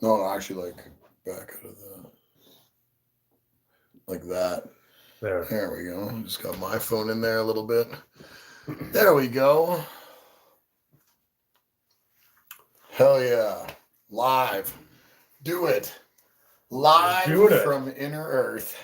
No, actually, like back out of the, like that. There. There we go. Just got my phone in there a little bit. There we go. Hell yeah. Live. Do it. Live doing it. from Inner Earth.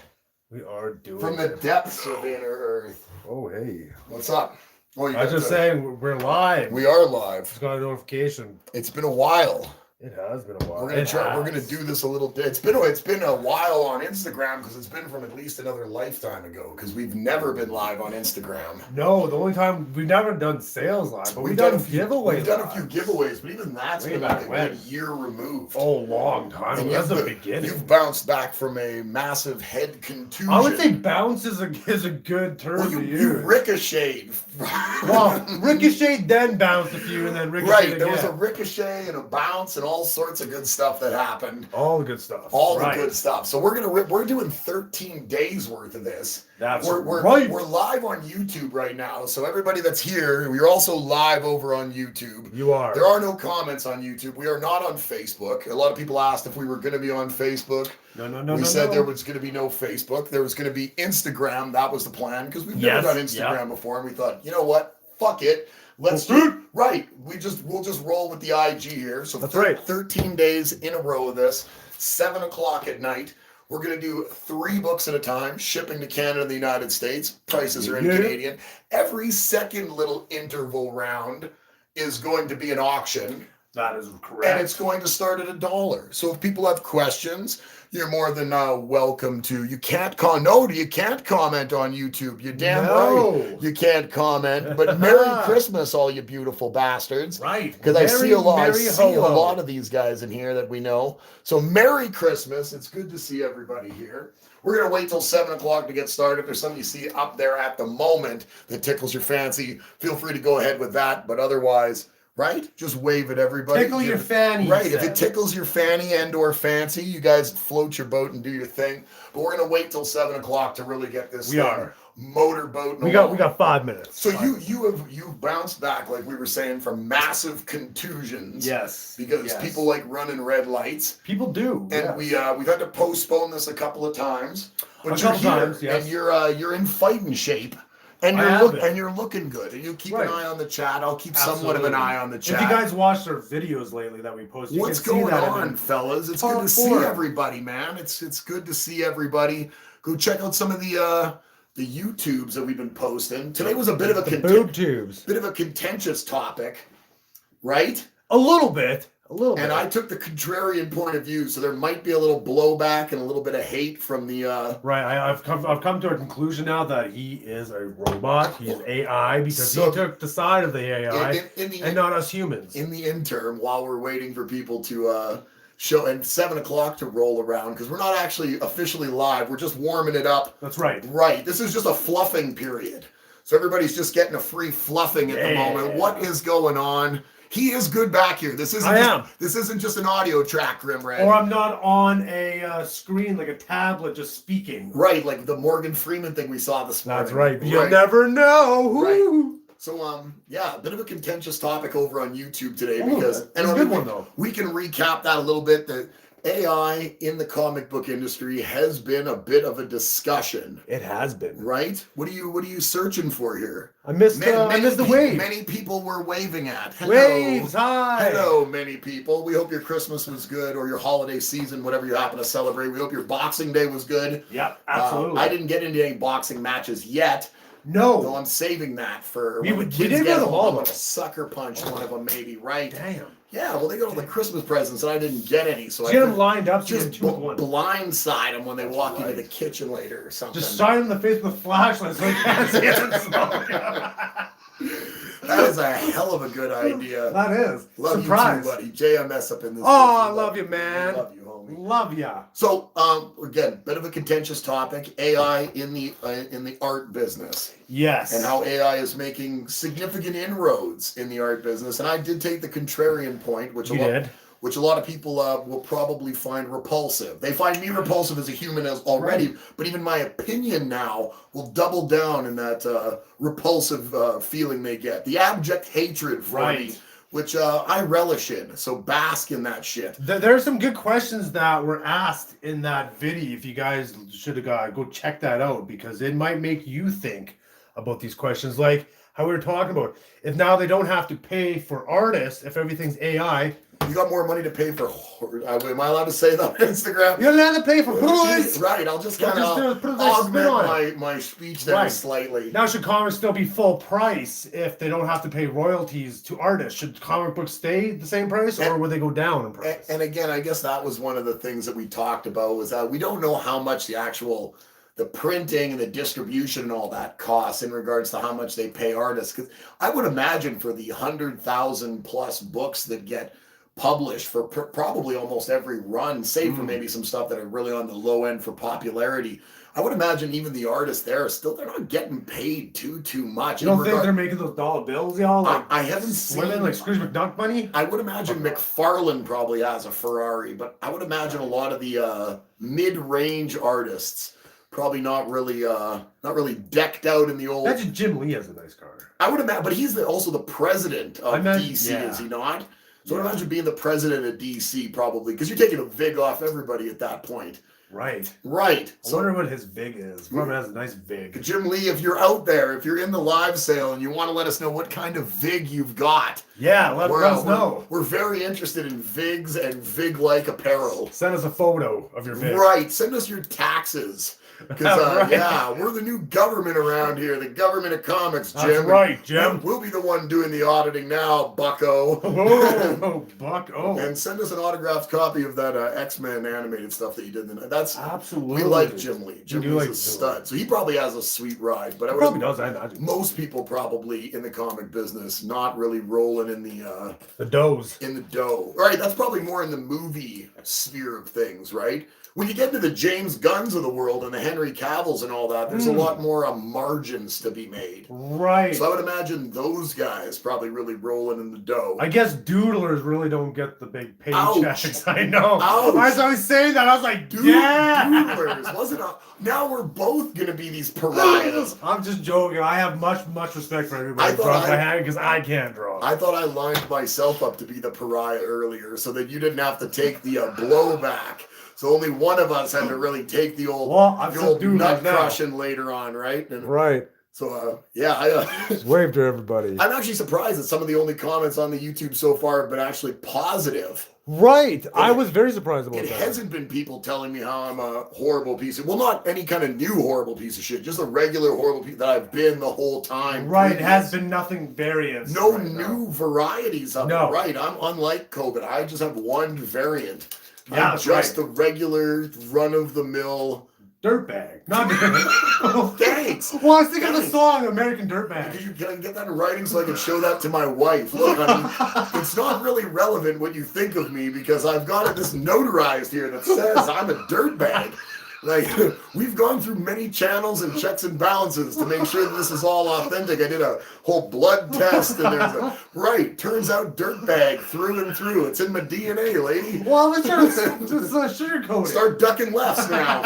We are doing From the it. depths of Inner Earth. Oh, hey. What's up? Oh, I was just saying, we're live. We are live. Just got a notification. It's been a while. It has been a while. We're gonna do this a little bit. It's been a while on Instagram because it's been from at least another lifetime ago. Because we've never been live on Instagram. No, the only time we've never done sales live, but we've done giveaways. We've done a few giveaways, but even that's been like a year removed. Oh, long time. And that's the beginning. You've bounced back from a massive head contusion. I would say bounce is a good term to use. You ricocheted. Well, ricocheted, then bounced a few, and then ricocheted Right, there was a ricochet and a bounce and all sorts of good stuff that happened. All the good stuff. All the good stuff. So we're doing 13 days worth of this. We're live on YouTube right now. So everybody that's here, we're also live over on YouTube. You are. There are no comments on YouTube. We are not on Facebook. A lot of people asked if we were going to be on Facebook. No. We said there was going to be no Facebook. There was going to be Instagram. That was the plan because we've never done Instagram before, and we thought, you know what? Fuck it. Let's do it. Right. We'll just roll with the IG here. So that's right. 13 days in a row of this, 7 o'clock at night. We're going to do 3 books at a time, shipping to Canada and the United States. Prices are in Canadian. Every second little interval round is going to be an auction. That is correct. And it's going to start at $1. So if people have questions, you're more than welcome to. You can't comment on YouTube. You're damn right. You can't comment. But Merry Christmas, all you beautiful bastards. Right. Because I see a lot of these guys in here that we know. So Merry Christmas. It's good to see everybody here. We're going to wait till 7 o'clock to get started. If there's something you see up there at the moment that tickles your fancy, feel free to go ahead with that. But otherwise... Right? Just wave at everybody. Tickle your fanny. Right. If it tickles your fanny and or fancy, you guys float your boat and do your thing. But we're going to wait till 7 o'clock to really get this motorboat. We got 5 minutes. So you've bounced back, like we were saying, from massive contusions. Yes. Because people like running red lights. People do. And we've had to postpone this a couple of times. But and you're in fighting shape. And you're looking good. And you keep an eye on the chat. I'll keep somewhat of an eye on the chat. If you guys watched our videos lately that we posted, what's going on, fellas? It's good to see everybody, man. It's good to see everybody. Go check out some of the YouTubes that we've been posting. Today was a bit of a contentious topic, right? A little bit. And I took the contrarian point of view, so there might be a little blowback and a little bit of hate from the. Right, I've come to a conclusion now that he is a robot. He is AI because he took the side of the AI and not us humans. In the interim, while we're waiting for people to show and 7 o'clock to roll around, because we're not actually officially live. We're just warming it up. That's right. Right. This is just a fluffing period, so everybody's just getting a free fluffing at the moment. What is going on? He is good back here. This isn't just an audio track, Grim Red. Or I'm not on a screen like a tablet just speaking. Right, like the Morgan Freeman thing we saw this morning. That's right. You'll never know. Right. So, a bit of a contentious topic over on YouTube today because it's a good one though. We can recap that a little bit. That AI in the comic book industry has been a bit of a discussion. It has been. Right? What are you searching for here? I missed the wave. Many people were waving at. Hello. Waves, hi. Hello, many people. We hope your Christmas was good or your holiday season, whatever you happen to celebrate. We hope your Boxing Day was good. Yep, absolutely. I didn't get into any boxing matches yet. No. So I'm saving that for we did get them all. I'm gonna sucker punch one of them maybe, right? Damn. Yeah, well, they got all the Christmas presents, and I didn't get any, so I get them lined up. Just blindside them when they walk into the kitchen later or something. Just shine them in the face with flashlights so they can't see it. That is a hell of a good idea. That is. Love Surprise. You too, buddy. JMS up in this. Oh, I love you, man. Love you, homie. Love ya. So, again, bit of a contentious topic: AI in the art business. Yes. And how AI is making significant inroads in the art business. And I did take the contrarian point, which a lot of people will probably find repulsive. They find me repulsive as a human already, but even my opinion now will double down in that repulsive feeling they get. The abject hatred for me which I relish in. So bask in that shit. There are some good questions that were asked in that video. If you guys should have go check that out, because it might make you think about these questions, like how we were talking about. If now they don't have to pay for artists, if everything's AI. You got more money to pay for. Am I allowed to say that on Instagram? You're allowed to pay for boys. Right. I'll just kind of augment my speech there slightly. Now, should comics still be full price if they don't have to pay royalties to artists? Should comic books stay the same price, or would they go down in price? And again, I guess that was one of the things that we talked about, was that we don't know how much the printing and the distribution and all that costs in regards to how much they pay artists. Because I would imagine for the 100,000 plus books that get published for probably almost every run, save for maybe some stuff that are really on the low end for popularity, I would imagine even the artists there they're not getting paid too much. You don't think they're making those dollar bills, y'all? Like, I haven't seen like Scrooge McDuck money. I would imagine McFarlane probably has a Ferrari, but I would imagine a lot of the mid-range artists probably not really decked out in the old. Imagine Jim Lee has a nice car. I would imagine, but he's also the president of DC, is he not? So I imagine being the president of DC probably, because you're taking a vig off everybody at that point. Right. I wonder what his vig is. Probably has a nice vig. Jim Lee, if you're out there, if you're in the live sale and you want to let us know what kind of vig you've got. Yeah, let us know. We're very interested in vigs and vig-like apparel. Send us a photo of your vig. Right. Send us your taxes. Because, we're the new government around here, the government of comics, Jim. That's right, Jim. We'll be the one doing the auditing now, bucko. Oh, bucko. And send us an autographed copy of that X-Men animated stuff that you did. That's absolutely. We like Jim Lee. Jim Lee's a stud. So he probably has a sweet ride. But I imagine. Most people probably in the comic business not really rolling in the doughs. In the dough. Right, that's probably more in the movie sphere of things, right? When you get to the James Gunns of the world and the Henry Cavills and all that, there's a lot more margins to be made. Right. So I would imagine those guys probably really rolling in the dough. I guess doodlers really don't get the big paychecks. I know. Ouch. As I was saying that, I was like, doodlers. Wasn't it? Now we're both going to be these pariahs. I'm just joking. I have much respect for everybody who draws my hand, because I can't draw. I thought I lined myself up to be the pariah earlier so that you didn't have to take the blowback. So only one of us had to really take the old nut crushing later on, right? And right. So, just wave to everybody. I'm actually surprised that some of the only comments on the YouTube so far have been actually positive. Right. I was very surprised about that. It hasn't been people telling me how I'm a horrible piece of... Well, not any kind of new horrible piece of shit. Just a regular horrible piece that I've been the whole time. Right. It has been nothing variant. No new varieties of it. Right. I'm unlike COVID. I just have one variant. Yeah, I'm just the regular run-of-the-mill... dirtbag. Not Thanks. Well, I was thinking of the song American Dirtbag. Can you get that in writing so I can show that to my wife? Look, it's not really relevant what you think of me, because I've got this notarized here that says I'm a dirtbag. Like, we've gone through many channels and checks and balances to make sure that this is all authentic. I did a whole blood test, and turns out dirtbag through and through. It's in my DNA, lady. Well, let's try to sugarcoat it. Start ducking lefts now.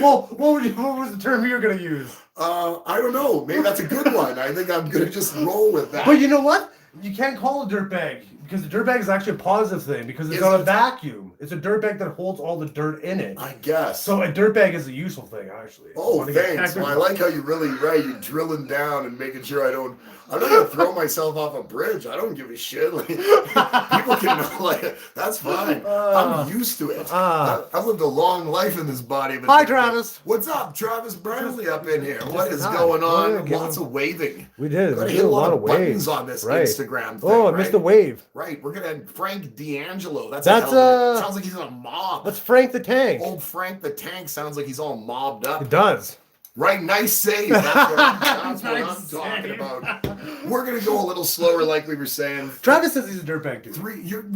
Well, what was the term you were going to use? I don't know. Maybe that's a good one. I think I'm going to just roll with that. But you know what? You can't call it a dirtbag, because the dirtbag is actually a positive thing, because it's not a vacuum. It's a dirtbag that holds all the dirt in it. I guess. So a dirtbag is a useful thing, actually. Oh, thanks. Well, I like how you really, you're drilling down and making sure I'm not going to throw myself off a bridge. I don't give a shit. Like, people can know, that's fine. I'm used to it. I've lived a long life in this body. Hi, Travis. What's up? Travis Brownlee up in here. What is going on? Lots of waving. We did. Got to hit a lot of waves on this Instagram thing. Oh, I missed the wave. Right. We're going to have Frank D'Angelo. That's sounds like he's in a mob. That's Frank the Tank. Old Frank the Tank sounds like he's all mobbed up. It does. Right, nice save. That's what I'm talking about. We're gonna go a little slower, like we were saying. Travis says he's a dirtbag dude.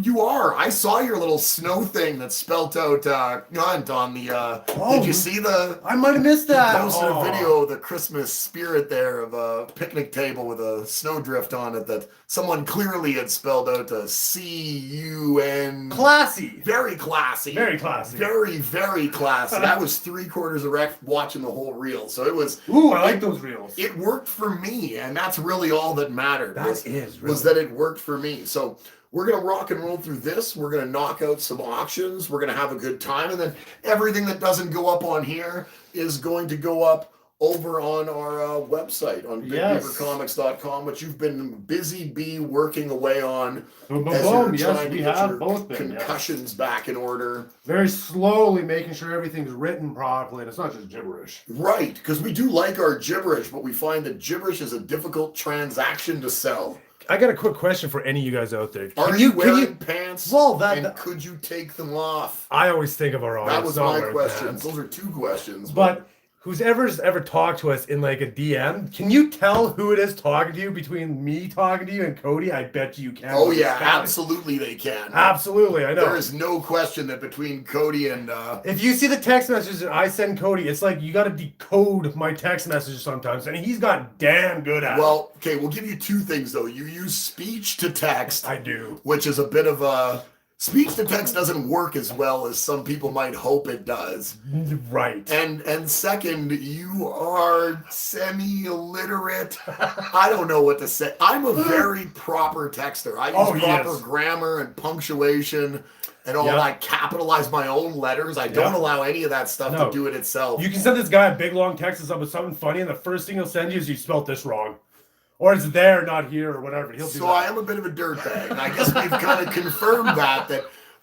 You are. I saw your little snow thing that spelt out "Gunt" on the. Did you see the? I might have missed that. Posted a video of the Christmas spirit there of a picnic table with a snowdrift on it that someone clearly had spelled out CUN. classy. Very classy. Very classy. Very, very classy. I was 3/4 erect watching the whole reel. So it was. Ooh, I like those reels. It worked for me, and that's really all that mattered. That is really. was that it worked for me. So we're gonna rock and roll through this. We're gonna knock out some auctions. We're gonna have a good time, and then everything that doesn't go up on here is going to go up over on our website on BigBeaverComics.com, which you've been busy working away on. Boom, boom, as boom. you're Yes, trying to we get have your both been. concussions back in order. Very slowly making sure everything's written properly and it's not just gibberish. Right, because we do like our gibberish, but we find that gibberish is a difficult transaction to sell. I got a quick question for any of you guys out there. Are you wearing pants? Well, and could you take them off? I always think of our audience. That was not my wearing question. pants. Those are two questions. But who's ever talked to us in like a DM, can you tell who it is talking to you between me talking to you and Cody? I bet you can. Oh yeah, absolutely they can. Absolutely, I know. There is no question that between Cody and if you see the text messages that I send Cody, it's like you got to decode my text messages sometimes, and he's got damn good at it. well, okay, we'll give you two things though. You use speech to text, I do. which is a bit of a speech to text doesn't work as well as some people might hope it does. Right. And second, you are semi-illiterate. I don't know what to say. I'm a very proper texter. I use proper grammar and punctuation and all that. I capitalize my own letters. I don't allow any of that stuff to do it itself. You can send this guy a big long text with something funny, and the first thing he'll send you is you spelled this wrong. Or it's there, not here, or whatever. He'll do So that. I am a bit of a dirtbag. And I guess we've kind of confirmed that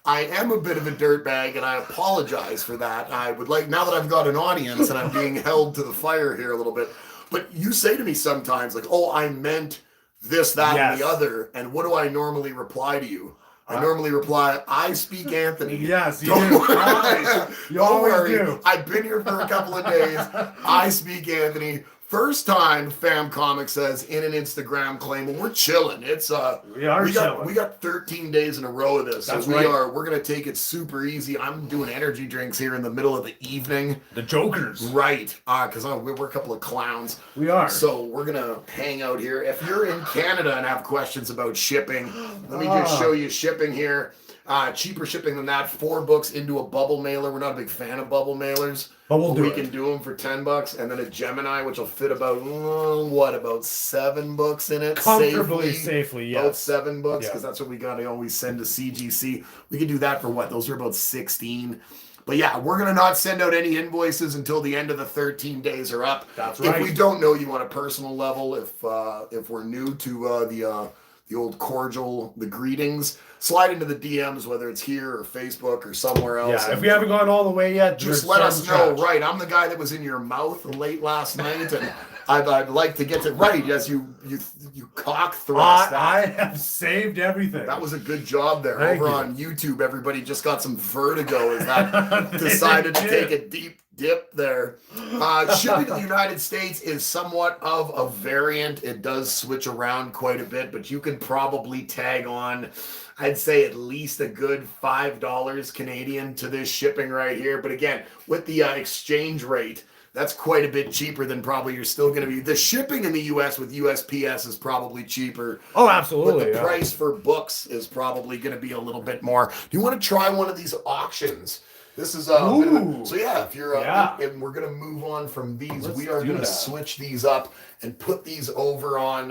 I am a bit of a dirtbag, and I apologize for that. I would like, now that I've got an audience and I'm being held to the fire here a little bit, but you say to me sometimes, like, oh, I meant this, that, and the other. And what do I normally reply to you? I normally reply, I speak Anthony. Yes, you Don't do. worry. Always. You Don't always worry. do. I've been here for a couple of days. I speak Anthony. First time Fam Comics says in an Instagram claim, and we're chilling. It's We are chilling. we got 13 days in a row of this. That's so right. we're gonna take it super easy. I'm doing energy drinks here in the middle of the evening. The Jokers. Right. Because we're a couple of clowns. We are. So we're gonna hang out here. If you're in Canada and have questions about shipping, let me just show you shipping here. Cheaper shipping than that. 4 books into a bubble mailer. We're not a big fan of bubble mailers. But we can do them for $10, and then a Gemini, which will fit about about 7 books in it, Comfortably, safely, yes. About 7 books, because that's what we got to always send to CGC. We can do that for what? Those are about 16. But yeah, we're gonna not send out any invoices until the end of the 13 days are up. That's right. If we don't know you on a personal level, if we're new to the old cordial, the greetings, slide into the DMs, whether it's here or Facebook or somewhere else. Yeah, if we haven't gone all the way yet, just let us know. Right, I'm the guy that was in your mouth late last night, and I'd like to get to right as you cock thrust. I have saved everything. That was a good job there. Thank Over you. on YouTube, everybody just got some vertigo as that decided to take a deep dip there. Shipping to the United States is somewhat of a variant. It does switch around quite a bit, but you can probably tag on, I'd say, at least a good $5 Canadian to this shipping right here. But again, with the exchange rate, that's quite a bit cheaper than probably you're still going to be. The shipping in the U.S. with USPS is probably cheaper. Oh, absolutely. But the price for books is probably going to be a little bit more. Do you want to try one of these auctions? This is a bit of a, so yeah, if you're and we're gonna move on from these. We are gonna switch these up and put these over on.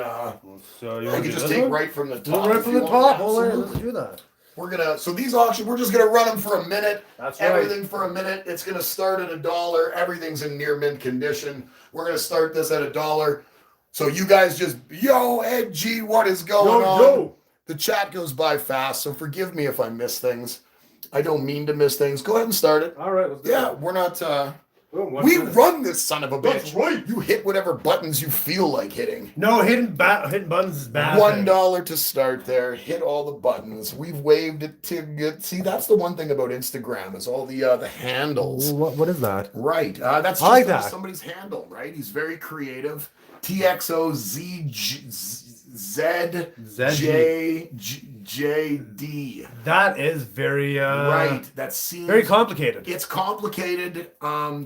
So you can just take right from the top. Right from the top. Let's do that. We're gonna these auctions. We're just gonna run them for a minute. That's right. Everything for a minute. It's gonna start at $1. Everything's in near mint condition. We're gonna start this at $1. So you guys just Ed G, what is going on? The chat goes by fast, so forgive me if I miss things. I don't mean to miss things. Go ahead and start it. All right, let's do it. We're not. We run this son of a bitch. That's right. You hit whatever buttons you feel like hitting. No, hitting buttons is bad. $1 to start there. Hit all the buttons. We've waved it to get. See, that's the one thing about Instagram is all the handles. What is that? Right. That's just like that. Somebody's handle. Right. He's very creative. TXOZJ JD. That is very Right. That seems very complicated. It's complicated,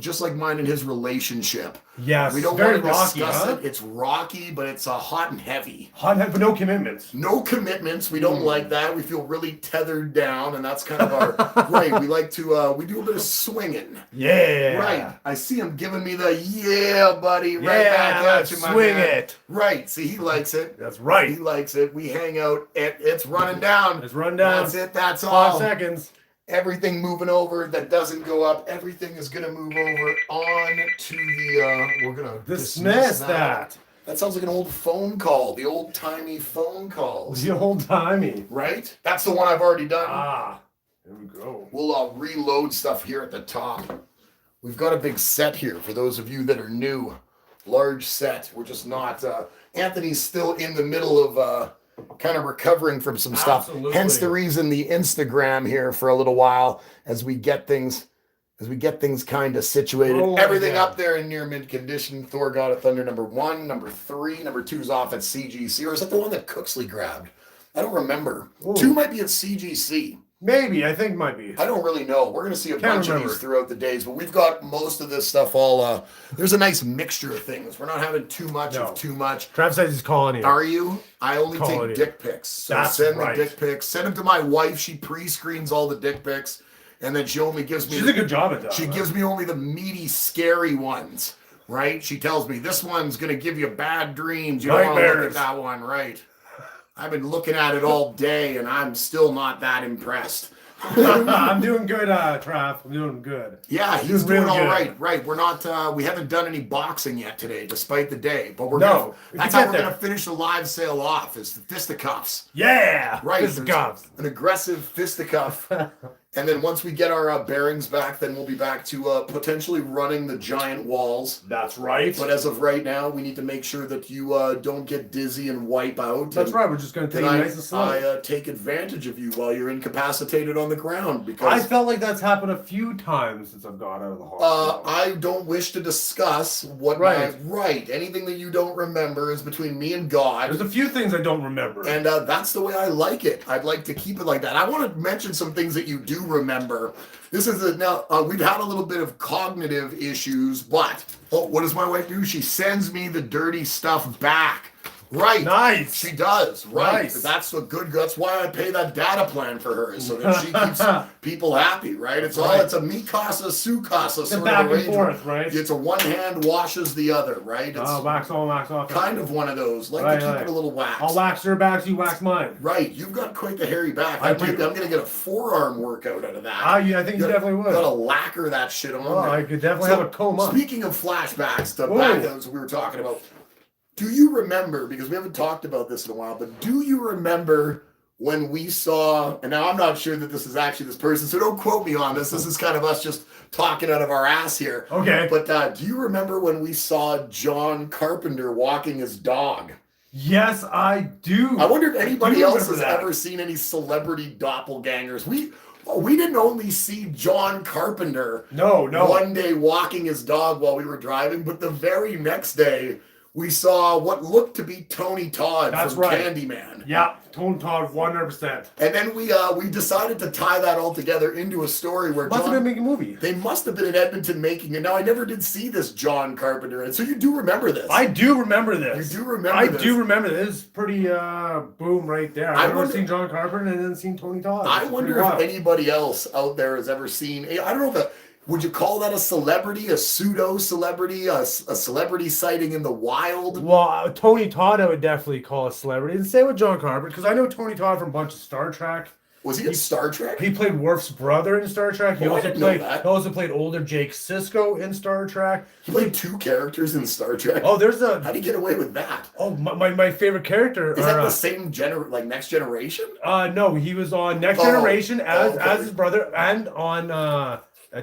just like mine and his relationship. Yes, We don't very want to rocky, discuss huh? it. It's rocky, but it's hot and heavy. Hot head, but no commitments. No commitments. We don't like that. We feel really tethered down, and that's kind of our right. We like to we do a bit of swinging. Yeah. Right. I see him giving me the yeah, buddy, right Yeah, back at you, my swing man. it. Right. See, he likes it. That's He right. likes it. We hang out. It's running down. Let's run down. That's it. That's 5 all. seconds. Everything moving over that doesn't go up. Everything is gonna move over on to the. We're gonna Dismiss that. That sounds like an old phone call. The old timey phone calls. The old timey. Right. That's the one I've already done. Ah, there we go. We'll reload stuff here at the top. We've got a big set here for those of you that are new. Large set. We're just not. Anthony's still in the middle of kind of recovering from some stuff. Absolutely. Hence the reason the Instagram here for a little while as we get things kind of situated. Oh, Everything yeah. up there in near mint condition. Thor God of Thunder #1, #3, #2's off at CGC, or is that the one that Cooksley grabbed? I don't remember. Ooh. 2 might be at CGC. Maybe, I think might be. I don't really know. We're going to see a Can't bunch of remember. these throughout the days, but we've got most of this stuff all. There's a nice mixture of things. We're not having too much No. of too much. Trav says he's calling you. Are you? I only Calling take you. dick pics. So That's send right. the dick pics. Send them to my wife. She pre-screens all the dick pics, and then she only gives me. She's a good job at that. She huh? gives me only the meaty, scary ones. Right? She tells me this one's going to give you bad dreams. You don't want to look at Nightmares. that one, right? I've been looking at it all day, and I'm still not that impressed. I'm doing good, Trav. I'm doing good. Yeah, he's doing really all good. right. Right, we're not. We haven't done any boxing yet today, despite the day. But we're No, gonna. we That's can how get we're there. gonna finish the live sale off. Is the fisticuffs. Yeah. Right, This is there's Gobs. an aggressive fisticuff, and then once we get our bearings back, then we'll be back to potentially running the giant walls. That's right. But as of right now, we need to make sure that you don't get dizzy and wipe out. That's and right. We're just going to take Then it nice and slow. I take advantage of you while you're incapacitated on the ground I because. felt like that's happened a few times since I've gone out of the hospital. I don't wish to discuss what Right. right. Anything that you don't remember is between me and God. There's a few things I don't remember. And that's the way I like it. I'd like to keep it like that. I want to mention some things that you do remember. This is now we've had a little bit of cognitive issues, but what does my wife do? She sends me the dirty stuff back. Right. Nice. She does. Right. Nice. That's the good. That's why I pay that data plan for her, is so that she keeps people happy. Right. It's all. Right. It's a me casa, su casa It's sort back of and arrangement. forth, right? It's a one hand washes the other. Right. It's Wax on, wax off. kind of one of those. Like Right, to keep right. it a little wax. I'll wax your back, you wax mine. Right, you've got quite the hairy back. I I'm do. going to get a forearm workout out of that. I think you definitely would. Got to lacquer that shit on. Oh, there. I could definitely So, have a comb up. Speaking of flashbacks to Whoa. backouts we were talking about, do you remember, because we haven't talked about this in a while, but do you remember when we saw, and now I'm not sure that this is actually this person, so don't quote me on this. This is kind of us just talking out of our ass here. Okay. But do you remember when we saw John Carpenter walking his dog? Yes, I do. I wonder if anybody do else remember has that. ever seen any celebrity doppelgangers. We didn't only see John Carpenter No. one day walking his dog while we were driving, but the very next day we saw what looked to be Tony Todd That's from right. Candyman. Yeah, Tone Todd 100%. And then we decided to tie that all together into a story where Must have John, been making a movie. they must have been in Edmonton making it. Now I never did see this John Carpenter, and so you do remember this. I do remember this. You do remember I this. do remember this. This is pretty boom right there. I I've never wonder- seen John Carpenter and then seen Tony Todd. I It's wonder pretty if wild. anybody else out there has ever seen. I don't know if would you call that a celebrity, a pseudo celebrity, a celebrity sighting in the wild? Well, Tony Todd, I would definitely call a celebrity. And same with John Carpenter, because I know Tony Todd from a bunch of Star Trek. Was he in Star Trek? He played Worf's brother in Star Trek. He Oh, I also didn't know played. that. He also played older Jake Sisko in Star Trek. He played 2 characters in Star Trek. Oh, there's a. How do you get away with that? Oh, my favorite character. Is that the same Next Generation? No, he was on Next Oh, Generation as okay. his brother, and on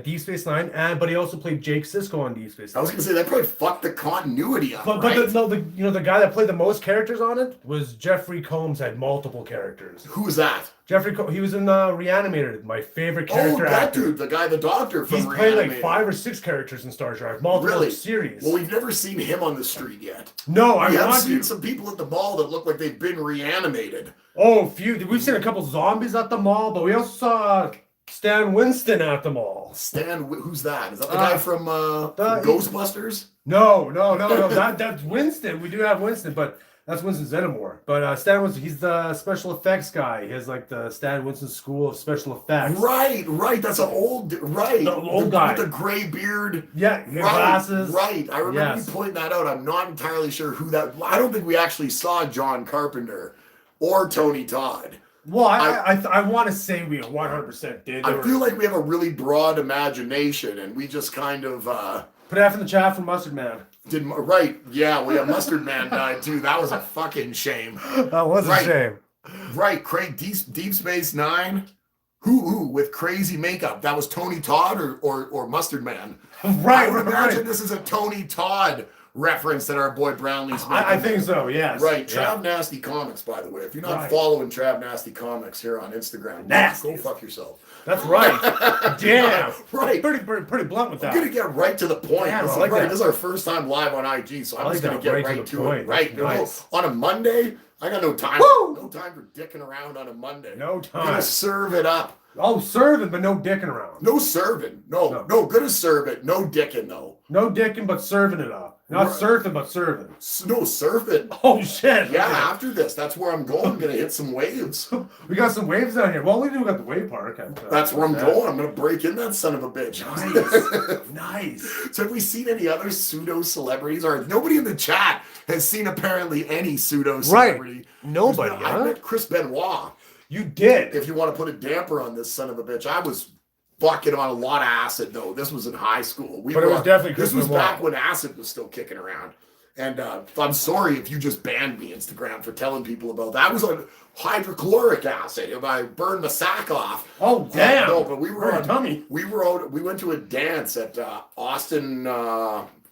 Deep Space Nine, but he also played Jake Sisko on Deep Space I was Nine. gonna say that probably fucked the continuity up. But right? the guy that played the most characters on it was Jeffrey Combs. Had multiple characters. Who was that? He was in Reanimated, my favorite character that actor. dude, the guy, the doctor from He's played like Reanimated. 5 or 6 characters in Star Trek, multiple Really? series. Well, we've never seen him on the street yet. No, We have want seen to. some people at the mall that look like they've been reanimated. Oh, few. We've seen a couple zombies at the mall, but we also saw Stan Winston at the mall. Who's that? Is that the guy from Ghostbusters? No. That's Winston. We do have Winston, but that's Winston Zeddemore. But Stan Winston, he's the special effects guy. He has like the Stan Winston School of Special Effects. Right. That's an old The old guy with the gray beard. Yeah, glasses. Right. I remember Yes. you pointing that out. I'm not entirely sure who that. I don't think we actually saw John Carpenter or Tony Todd. Well, I want to say we 100% did. I feel like we have a really broad imagination, and we just kind of Put F in the chat for Mustard Man. right. Yeah, Mustard Man died too. That was a fucking shame. That was Right. a shame. Right, Craig, Deep Space Nine. Who with crazy makeup? That was Tony Todd or Mustard Man. Right, I would right. imagine this is a Tony Todd reference that our boy Brownlee's making. I think so, yes. Right, Yeah. Trav Nasty Comics, by the way. If you're not Right. following Trav Nasty Comics here on Instagram, Nasty. go fuck yourself. That's right. Damn. Right. Pretty blunt with I'm that. gonna get right to the point. Yeah, this, I is like right. that. This is our first time live on IG, so I'm I like just gonna that, get right to right the to point. it. Right. Nice. On a Monday, I got no time. Woo! No time for dicking around on a Monday. No I'm time. gonna serve it up. Oh, serving, but no dicking around. No serving. No, gonna serve it. No dicking though. No dicking, but serving it up. Not Right. surfing, but serving. No surfing. Oh, shit. Yeah, Okay. after this, that's where I'm going. I'm gonna hit some waves. We got some waves down here. Well, we do got the wave park. That's where I'm going. I'm gonna break in that son of a bitch. Nice. Nice. So have we seen any other pseudo celebrities? Or nobody in the chat has seen apparently any pseudo celebrity. Nobody, I huh? met Chris Benoit. You did. If you want to put a damper on this son of a bitch, I was fucking on a lot of acid though. This was in high school. But it was definitely Chris This was Benoit. back when acid was still kicking around. And I'm sorry if you just banned me Instagram for telling people about that. I was on hydrochloric acid. If I burned the sack off. Oh, damn. No, but we were Or a on tummy. We were out. We went to a dance at Austin.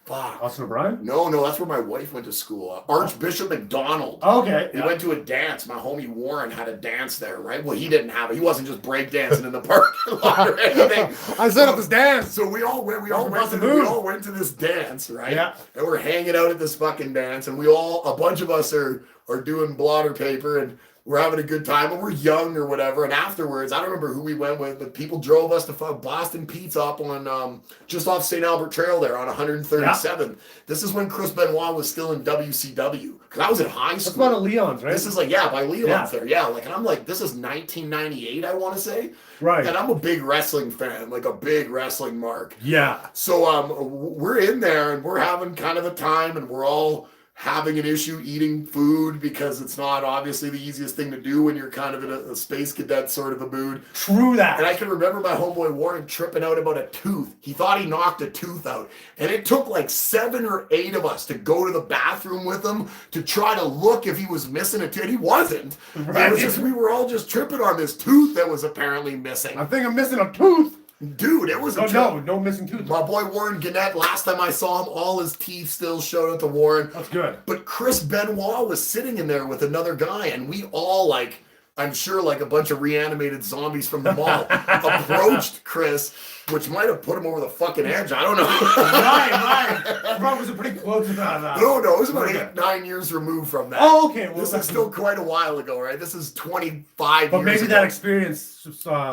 Austin O'Brien? No, that's where my wife went to school. Archbishop McDonald. Okay. We went to a dance. My homie Warren had a dance there, right? Well, he didn't have it. He wasn't just breakdancing in the parking lot or anything. I set up this dance. So we all went. We all went to this dance, right? Yeah. And we're hanging out at this fucking dance, and a bunch of us are doing blotter paper, and we're having a good time, and we're young or whatever. And afterwards, I don't remember who we went with, but people drove us to Boston Pizza up on just off St. Albert Trail there on 137th. Yeah. This is when Chris Benoit was still in WCW, because I was in high school. That's one of Leon's, right? This is like, by Leon's there. Yeah, like, and I'm like, this is 1998, I want to say. Right. And I'm a big wrestling fan, like a big wrestling mark. Yeah. So we're in there, and we're having kind of a time, and we're all having an issue eating food because it's not obviously the easiest thing to do when you're kind of in a space cadet sort of a mood. True that. And I can remember my homeboy Warren tripping out about a tooth. He thought he knocked a tooth out. And it took like 7 or 8 of us to go to the bathroom with him to try to look if he was missing a tooth. He wasn't. Right. It was just, we were all just tripping on this tooth that was apparently missing. I think I'm missing a tooth. Dude, it was no missing tooth. My boy Warren Gannett, last time I saw him, all his teeth still showed at the Warren. That's good. But Chris Benoit was sitting in there with another guy, and we all, like, I'm sure like a bunch of reanimated zombies from the mall, approached Chris, which might have put him over the fucking edge. I don't know. right. Probably was pretty close to that. No, it was about 8-9 years removed from that. Oh, okay. Well, this is still quite a while ago, right? This is 25 years But maybe ago. that experience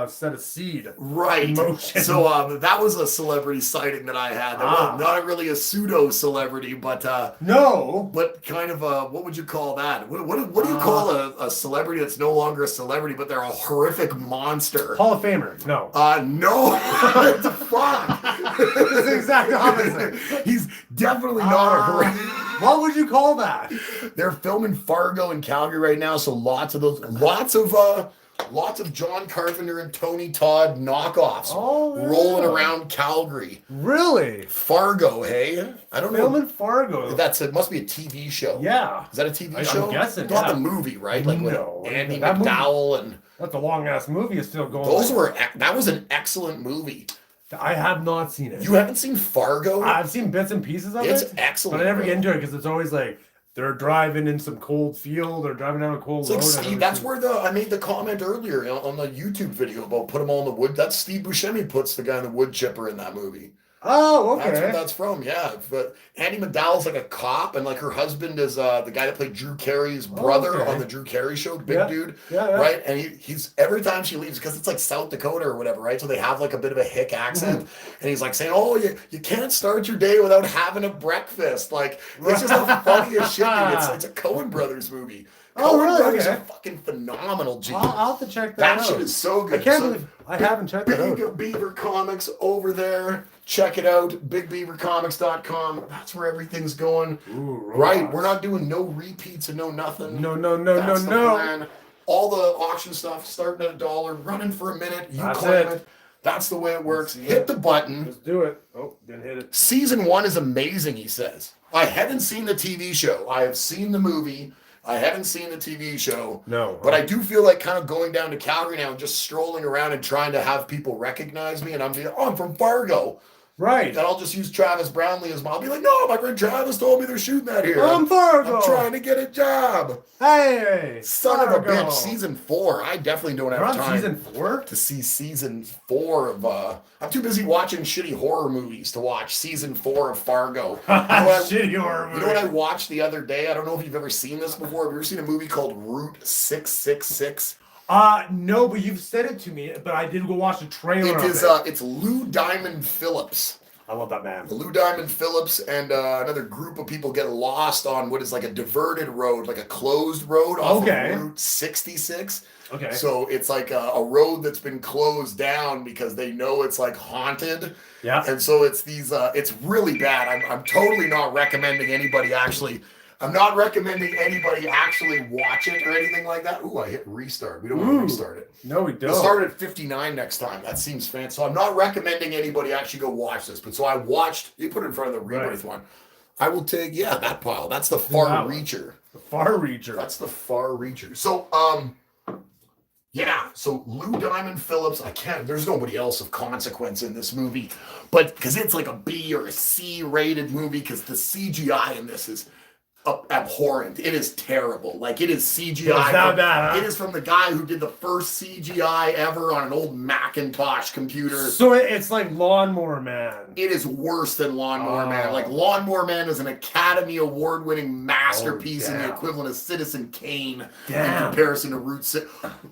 set a seed. Right. Emotion. So that was a celebrity sighting that I had. That was not really a pseudo celebrity, but no. But kind of a, what would you call that? What do you call a celebrity that's no longer a celebrity, but they're a horrific monster? Hall of Famer. No. No. What the fuck? That's the exact opposite. He's definitely not a horrific. What would you call that? They're filming Fargo in Calgary right now, so lots of John Carpenter and Tony Todd knockoffs rolling around Calgary. Really? Fargo, hey? I don't know. Filming Fargo. It must be a TV show. Yeah. Is that a TV show? I'm guessing. Not the movie, right? Like no. with Andy That McDowell and that's a long ass movie. Is still going. that was an excellent movie. I have not seen it. You haven't seen Fargo? I've seen bits and pieces of It's it, excellent. but I never bro. get into it because it's always like they're driving in some cold field or driving down a cold It's like road. Steve, that's where I made the comment earlier on the YouTube video about put them all in the wood. That's Steve Buscemi puts the guy in the wood chipper in that movie. Oh, That's okay. what that's from, yeah. But Andy McDowell's like a cop, and like her husband is the guy that played Drew Carey's brother okay. on the Drew Carey show, big Yeah. dude, Yeah. right? And he's every time she leaves, because it's like South Dakota or whatever, right? So they have like a bit of a hick accent, and he's like saying, "Oh, you can't start your day without having a breakfast." Like it's just the funniest shit, dude. It's a Coen Brothers movie. Oh, Coen really? Brothers Okay. are fucking phenomenal, G. I'll have to check That that out. shit is so good. I can't So- believe I haven't checked that Big out. Beaver Comics over there. Check it out. BigBeaverComics.com. That's where everything's going. Ooh, Right. robots. We're not doing no repeats and no nothing. No. That's the plan. All the auction stuff starting at $1, running for a minute. You That's claim it. it. That's the way it works. Let's Hit the button. Let's do it. Oh, didn't hit it. Season 1 is amazing, he says. I haven't seen the TV show. I have seen the movie. I haven't seen the TV show. No. But I do feel like kind of going down to Calgary now and just strolling around and trying to have people recognize me. And I'm being, I'm from Fargo. Right. And I'll just use Travis Brownlee as I'll be like, no, my friend Travis told me they're shooting that here. I'm Fargo. I'm trying to get a job. Hey. Son of a Fargo. bitch. Season 4. I definitely don't We're have on time season 4? to see season 4 of I'm too busy watching shitty horror movies to watch season 4 of Fargo. Shitty horror You know what I watched the other day? I don't know if you've ever seen this before. Have you ever seen a movie called Route 666? No, but you've said it to me, but I did go watch the trailer It of is it. it's Lou Diamond Phillips. I love that man. Lou Diamond Phillips and another group of people get lost on what is like a diverted road, like a closed road off Okay. of Route 66. Okay. So it's like a road that's been closed down because they know it's like haunted. Yeah. And so it's these, it's really bad. I'm totally not recommending anybody actually. I'm not recommending anybody actually watch it or anything like that. Ooh, I hit restart. We don't want to Ooh. restart it. No, we We'll don't. start at 59 next time. That seems fancy. So I'm not recommending anybody actually go watch this. But so I watched, you put it in front of the Rebirth one. I will take, that pile. That's the Far That one. Reacher. The Far Reacher. That's the Far Reacher. So, so Lou Diamond Phillips, there's nobody else of consequence in this movie, but because it's like a B or a C rated movie, because the CGI in this is abhorrent. It is terrible. Like it is CGI. It's that bad, huh? It is from the guy who did the first CGI ever on an old Macintosh computer. So it's like Lawnmower Man. It is worse than Lawnmower Oh. Man. Like Lawnmower Man is an Academy Award-winning masterpiece in the damn. equivalent of Citizen Kane in Damn. comparison to Route 6.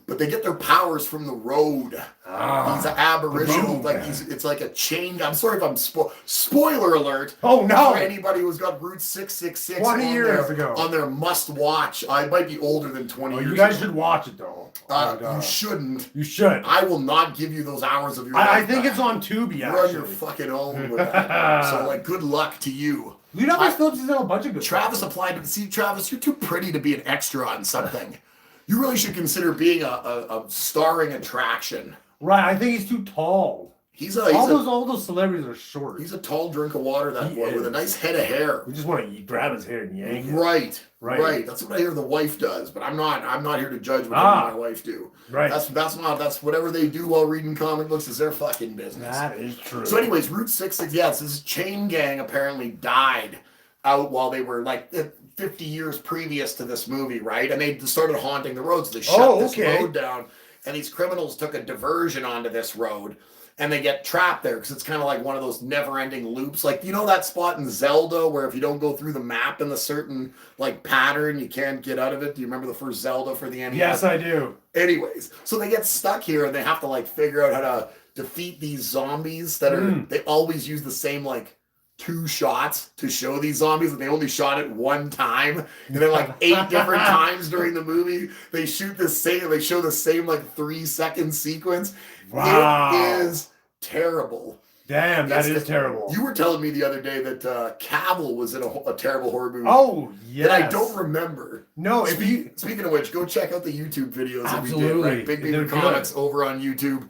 But they get their powers from the road. Ah. He's an aboriginal. road, Like man. it's like a chain. I'm sorry if I'm spoiler alert. Oh, no. For anybody who's got Route 666 20 years ago. on their must-watch. I might be older than 20 Oh, years you guys ago. should watch it though. Oh my You God. shouldn't. You should. I will not give you those hours of your I life think back. it's on Tubi You're on your actually. fucking own with that. So, like, good luck to you. Lou Diamond Phillips is in a bunch of good Travis stuff. applied to see Travis. You're too pretty to be an extra on something. You really should consider being a starring attraction. Right, I think he's too tall. He's a All those celebrities are short. he's a tall drink of water. That He boy with a is. nice head of hair. We just want to grab his hair and yank it. Right. Right. That's what I hear the wife does, but I'm not here to judge what Ah. my wife do. Right. That's whatever they do while reading comic books is their fucking business. That is true. So, anyways, Route 66, yes, this chain gang apparently died out while they were like 50 years previous to this movie, right? And they started haunting the roads. They shut this road down, and these criminals took a diversion onto this road. And they get trapped there because it's kind of like one of those never-ending loops. Like, you know that spot in Zelda where if you don't go through the map in a certain like pattern, you can't get out of it? Do you remember the first Zelda for the NES? Yes, I do. Anyways, so they get stuck here and they have to like figure out how to defeat these zombies that are. They always use the same like 2 shots to show these zombies, and they only shot it 1 time. And then like 8 different times during the movie, they show the same like 3-second sequence. Wow. It is terrible. Damn, that It's is terrible. You were telling me the other day that Cavill was in a terrible horror movie. Oh, yes. That I don't remember. No, if you... Speaking of which, go check out the YouTube videos that we did. Absolutely. Right? Big They're Beaver good. Comics over on YouTube.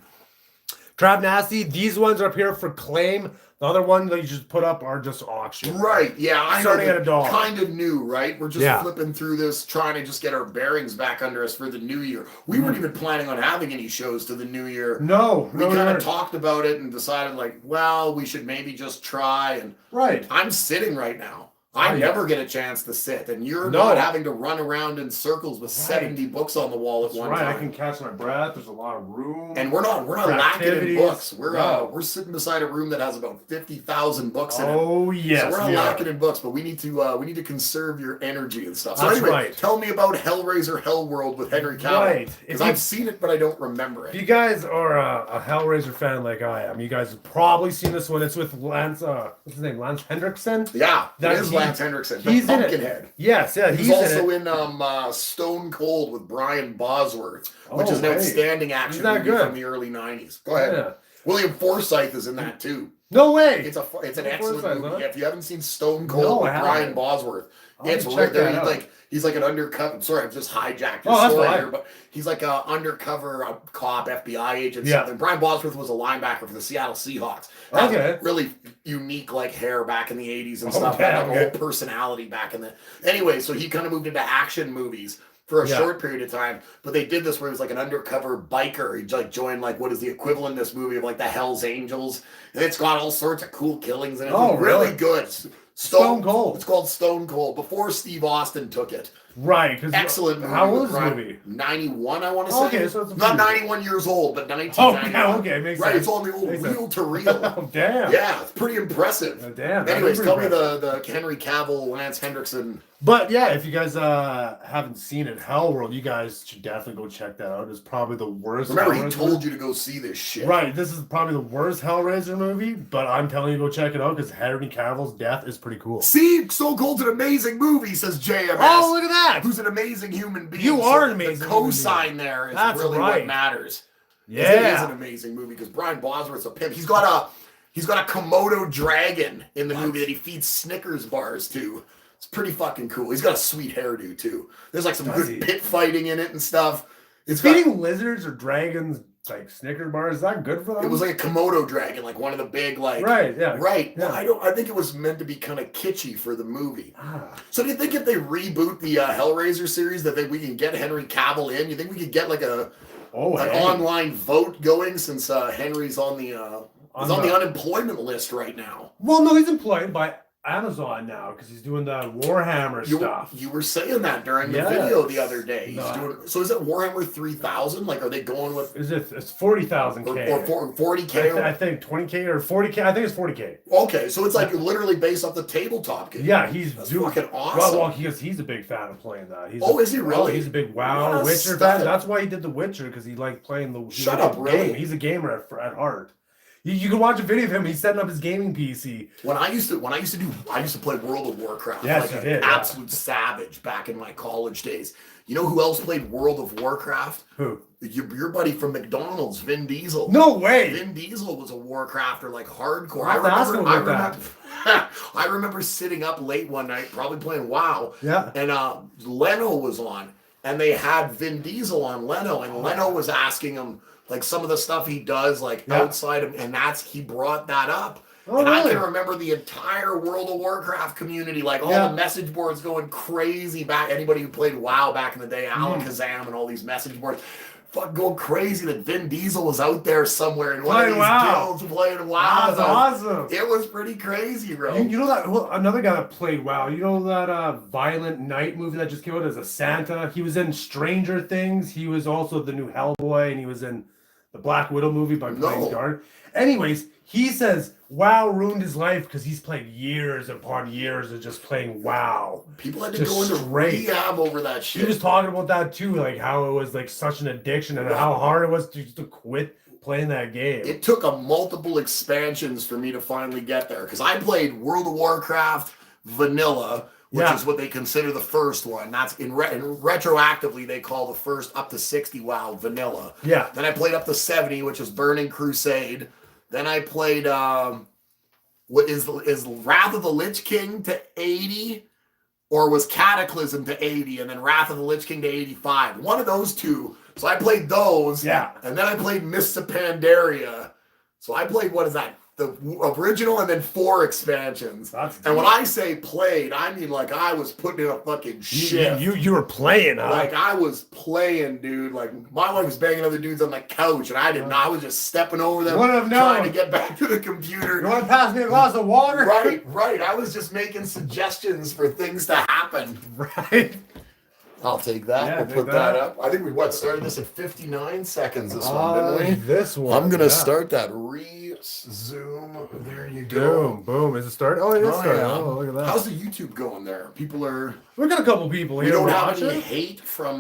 Trap Nasty, these ones are up here for claim. The other one that you just put up are just auction. Right. Yeah. I Starting know at $1. kind of new, right? We're just Yeah. flipping through this, trying to just get our bearings back under us for the new year. We weren't even planning on having any shows to the new year. No, We no, kind no. of talked about it and decided, like, well, we should maybe just try. And Right. I'm sitting right now. Oh, I yeah. never get a chance to sit, and you're No. not having to run around in circles with Right. 70 books on the wall at That's one right. I time. can catch my breath. There's a lot of room. And we're not For lacking in activities. books. No. We're sitting beside a room that has about 50,000 books in it. oh yes, So we're not we are. lacking in books, but we need to conserve your energy and stuff. So That's anyway, right. tell me about Hellraiser Hellworld with Henry Cavill. Right. Because If you- I've seen it, but I don't remember If it. you guys are a Hellraiser fan like I am, you guys have probably seen this one. It's with Lance. What's his name? Lance Hendrickson. Yeah, That it is he- Lance Henriksen, the he's in it. Pumpkinhead. Yes, yeah, He's he's also in it. in Stone Cold with Brian Bosworth, which Oh, is an hey. outstanding action Isn't that movie good? from the early 90s. Go ahead. Yeah. William Forsythe is in that too. No way. It's an William excellent Forsythe, movie. huh? If you haven't seen Stone Cold No, I with Brian haven't. Bosworth, I'll it's have to check there. that out. He's like an undercover. Sorry, I've just hijacked your Oh, that's story fine. here, but he's like an undercover cop, FBI agent. Yeah. Something. Brian Bosworth was a linebacker for the Seattle Seahawks. Had Okay. really unique like hair back in the 80s and Oh, stuff. damn, Had like a okay. whole personality back in the. Anyway, so he kind of moved into action movies for a Yeah. short period of time, but they did this where he was like an undercover biker. He like joined like what is the equivalent in this movie of like the Hell's Angels, and it's got all sorts of cool killings in it. Oh, It's really really? good. Stone Cold. It's called Stone Cold. Before Steve Austin took it. Right. 'Cause Excellent movie. How with old is the Brian- movie? 91, I want to say. Okay, so it's a not few- 91 years old, but Oh, 1991. yeah, okay, makes Right, sense. it's on the old Makes sense. reel to reel. Oh, damn. Yeah, it's pretty impressive. Oh, damn. Anyways, That is tell me pretty the Henry Cavill, Lance Hendrickson. But yeah, if you guys haven't seen it, Hellworld, you guys should definitely go check that out. It's probably the worst. Remember, he Hellraiser told you to go see this shit. Right, this is probably the worst Hellraiser movie, but I'm telling you, go check it out because Henry Cavill's death is pretty cool. See, Stone Cold's an amazing movie, says JMS. Oh, look at that! Who's an amazing human being. You are an the amazing cosign there is That's really right. what matters. It is an Yeah, amazing movie because Brian Bosworth's a pimp. He's got a Komodo dragon in the movie that he feeds Snickers bars to. It's pretty fucking cool. He's got a sweet hairdo too. There's like some Does good he? pit fighting in it and stuff. It's got, feeding lizards or dragons like Snickers bars is that good for them? it was like a Komodo dragon, like one of the big like right, yeah, Right. Yeah. Well, I think it was meant to be kind of kitschy for the movie. Ah, So do you think if they reboot the Hellraiser series that we can get Henry Cavill in? You think we could get like an hey. online vote going since Henry's on the On is on the the- unemployment list right now? Well, no, he's employed by Amazon now because he's doing the Warhammer stuff. You were saying that during the Yes. video the other day. He's No. doing, so is it Warhammer 3000? Like, are they going with Is it? It's 40,000 or K. 40K? I think 20K or 40K. I think it's 40K. Okay, so it's like literally based off the tabletop game. Yeah, he's That's doing. fucking awesome. Well, he's a big fan of playing that. Is he really? He's a big WoW What a Witcher stud. fan. That's why he did the Witcher because he liked playing the. he Shut liked up, the really? game. He's a gamer at heart. You can watch a video of him. He's setting up his gaming PC. When I used to play World of Warcraft. Yes, like you an did, yeah. absolute savage back in my college days. You know who else played World of Warcraft? Who? Your buddy from McDonald's, Vin Diesel. No way. Vin Diesel was a Warcrafter, like hardcore. I'll have to ask him about I remember sitting up late one night, probably playing WoW, Yeah. and Leno was on, and they had Vin Diesel on Leno, and Leno was asking him like some of the stuff he does, like Yeah. outside of, and he brought that up. Oh, And I really? can remember the entire World of Warcraft community, like all Yeah. the message boards going crazy back. Anybody who played WoW back in the day, Alan Mm. Kazam and all these message boards, fuck going crazy that Vin Diesel was out there somewhere in one of Playing these WoW. guilds playing WoW. That's awesome. It was pretty crazy, bro. You know that another guy that played WoW. You know that Violent Night movie that just came out as a Santa. He was in Stranger Things. He was also the new Hellboy, and he was in the Black Widow movie by Blaine No. Guard. Anyways, he says WoW ruined his life because he's played years upon years of just playing WoW. People had to Just go into straight. rehab over that He shit. was talking about that too, like how it was like such an addiction and how hard it was to quit playing that game. It took a multiple expansions for me to finally get there because I played World of Warcraft Vanilla, which Yeah. is what they consider the first one. That's in retroactively they call the first up to 60 WoW Vanilla. Yeah. Then I played up to 70, which is Burning Crusade. Then I played what is Wrath of the Lich King to 80, or was Cataclysm to 80, and then Wrath of the Lich King to 85. One of those two. So I played those. Yeah. And then I played Mists of Pandaria. So I played, what is that, the original and then 4 expansions. And when I say played, I mean like I was putting in a fucking shift. You were playing, huh? Like I was playing, dude. Like my wife was banging other dudes on the couch, and I did not. I was just stepping over them, trying to get back to the computer. You want to pass me a glass of water? Right. I was just making suggestions for things to happen. Right. I'll take that. Yeah, we'll put that up. I think we started this at 59 seconds. This one, didn't we? This one. I'm gonna start that re-zoom. There you go. Boom. Is it started? Oh, it is started. Yeah. Oh, look at that. How's the YouTube going there? People are. We got a couple people We here don't have watching. any hate from.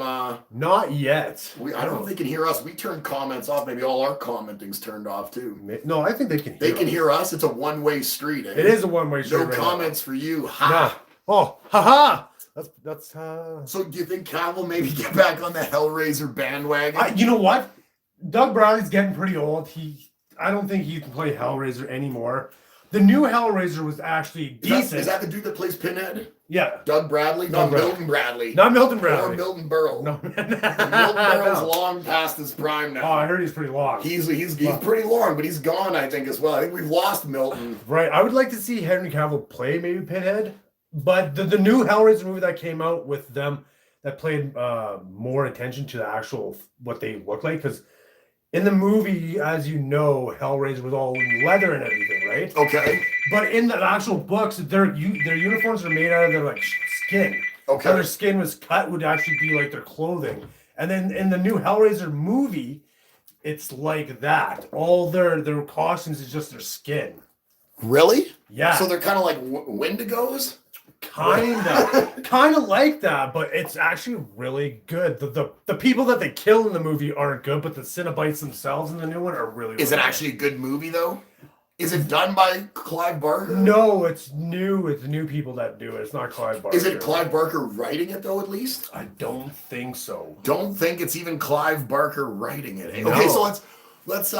Not yet. I don't know if they can hear us. We turn comments off. Maybe all our commenting's turned off too. No, I think they can hear They can us. hear us. It's a one-way street. Eh? It is a one-way street. No right now. comments for you. Ha. No. Oh, haha. That's So do you think Cavill maybe get back on the Hellraiser bandwagon? You know what? Doug Bradley's getting pretty old. I don't think he can play Hellraiser anymore. The new Hellraiser was actually decent. Is that the dude that plays Pinhead? Yeah. Doug Bradley? Doug Not Bradley. Milton Bradley. Not Milton Or Bradley. Milton Berle. No. Milton Berle's No. long past his prime Oh, now. I heard he's pretty long. He's pretty long, but he's gone, I think, as well. I think we've lost Milton. right. I would like to see Henry Cavill play maybe Pinhead, but the new Hellraiser movie that came out with them that played more attention to the actual what they look like, because in the movie, as you know, Hellraiser was all in leather and everything, right? Okay. But in the actual books, their uniforms are made out of their like skin. Okay. How their skin was cut would actually be like their clothing. And then in the new Hellraiser movie, it's like that. All their costumes is just their skin. Really? Yeah. So they're kind of like Wendigos? Kind of like that, but it's actually really good. The people that they kill in the movie aren't good, but the Cenobites themselves in the new one are really. Is it actually a good movie, though? Is it done by Clive Barker? No, it's new. It's new people that do it. It's not Clive Barker. Is it Clive Barker writing it, though, at least? I don't think so. Don't think it's even Clive Barker writing it. No. Okay, so let's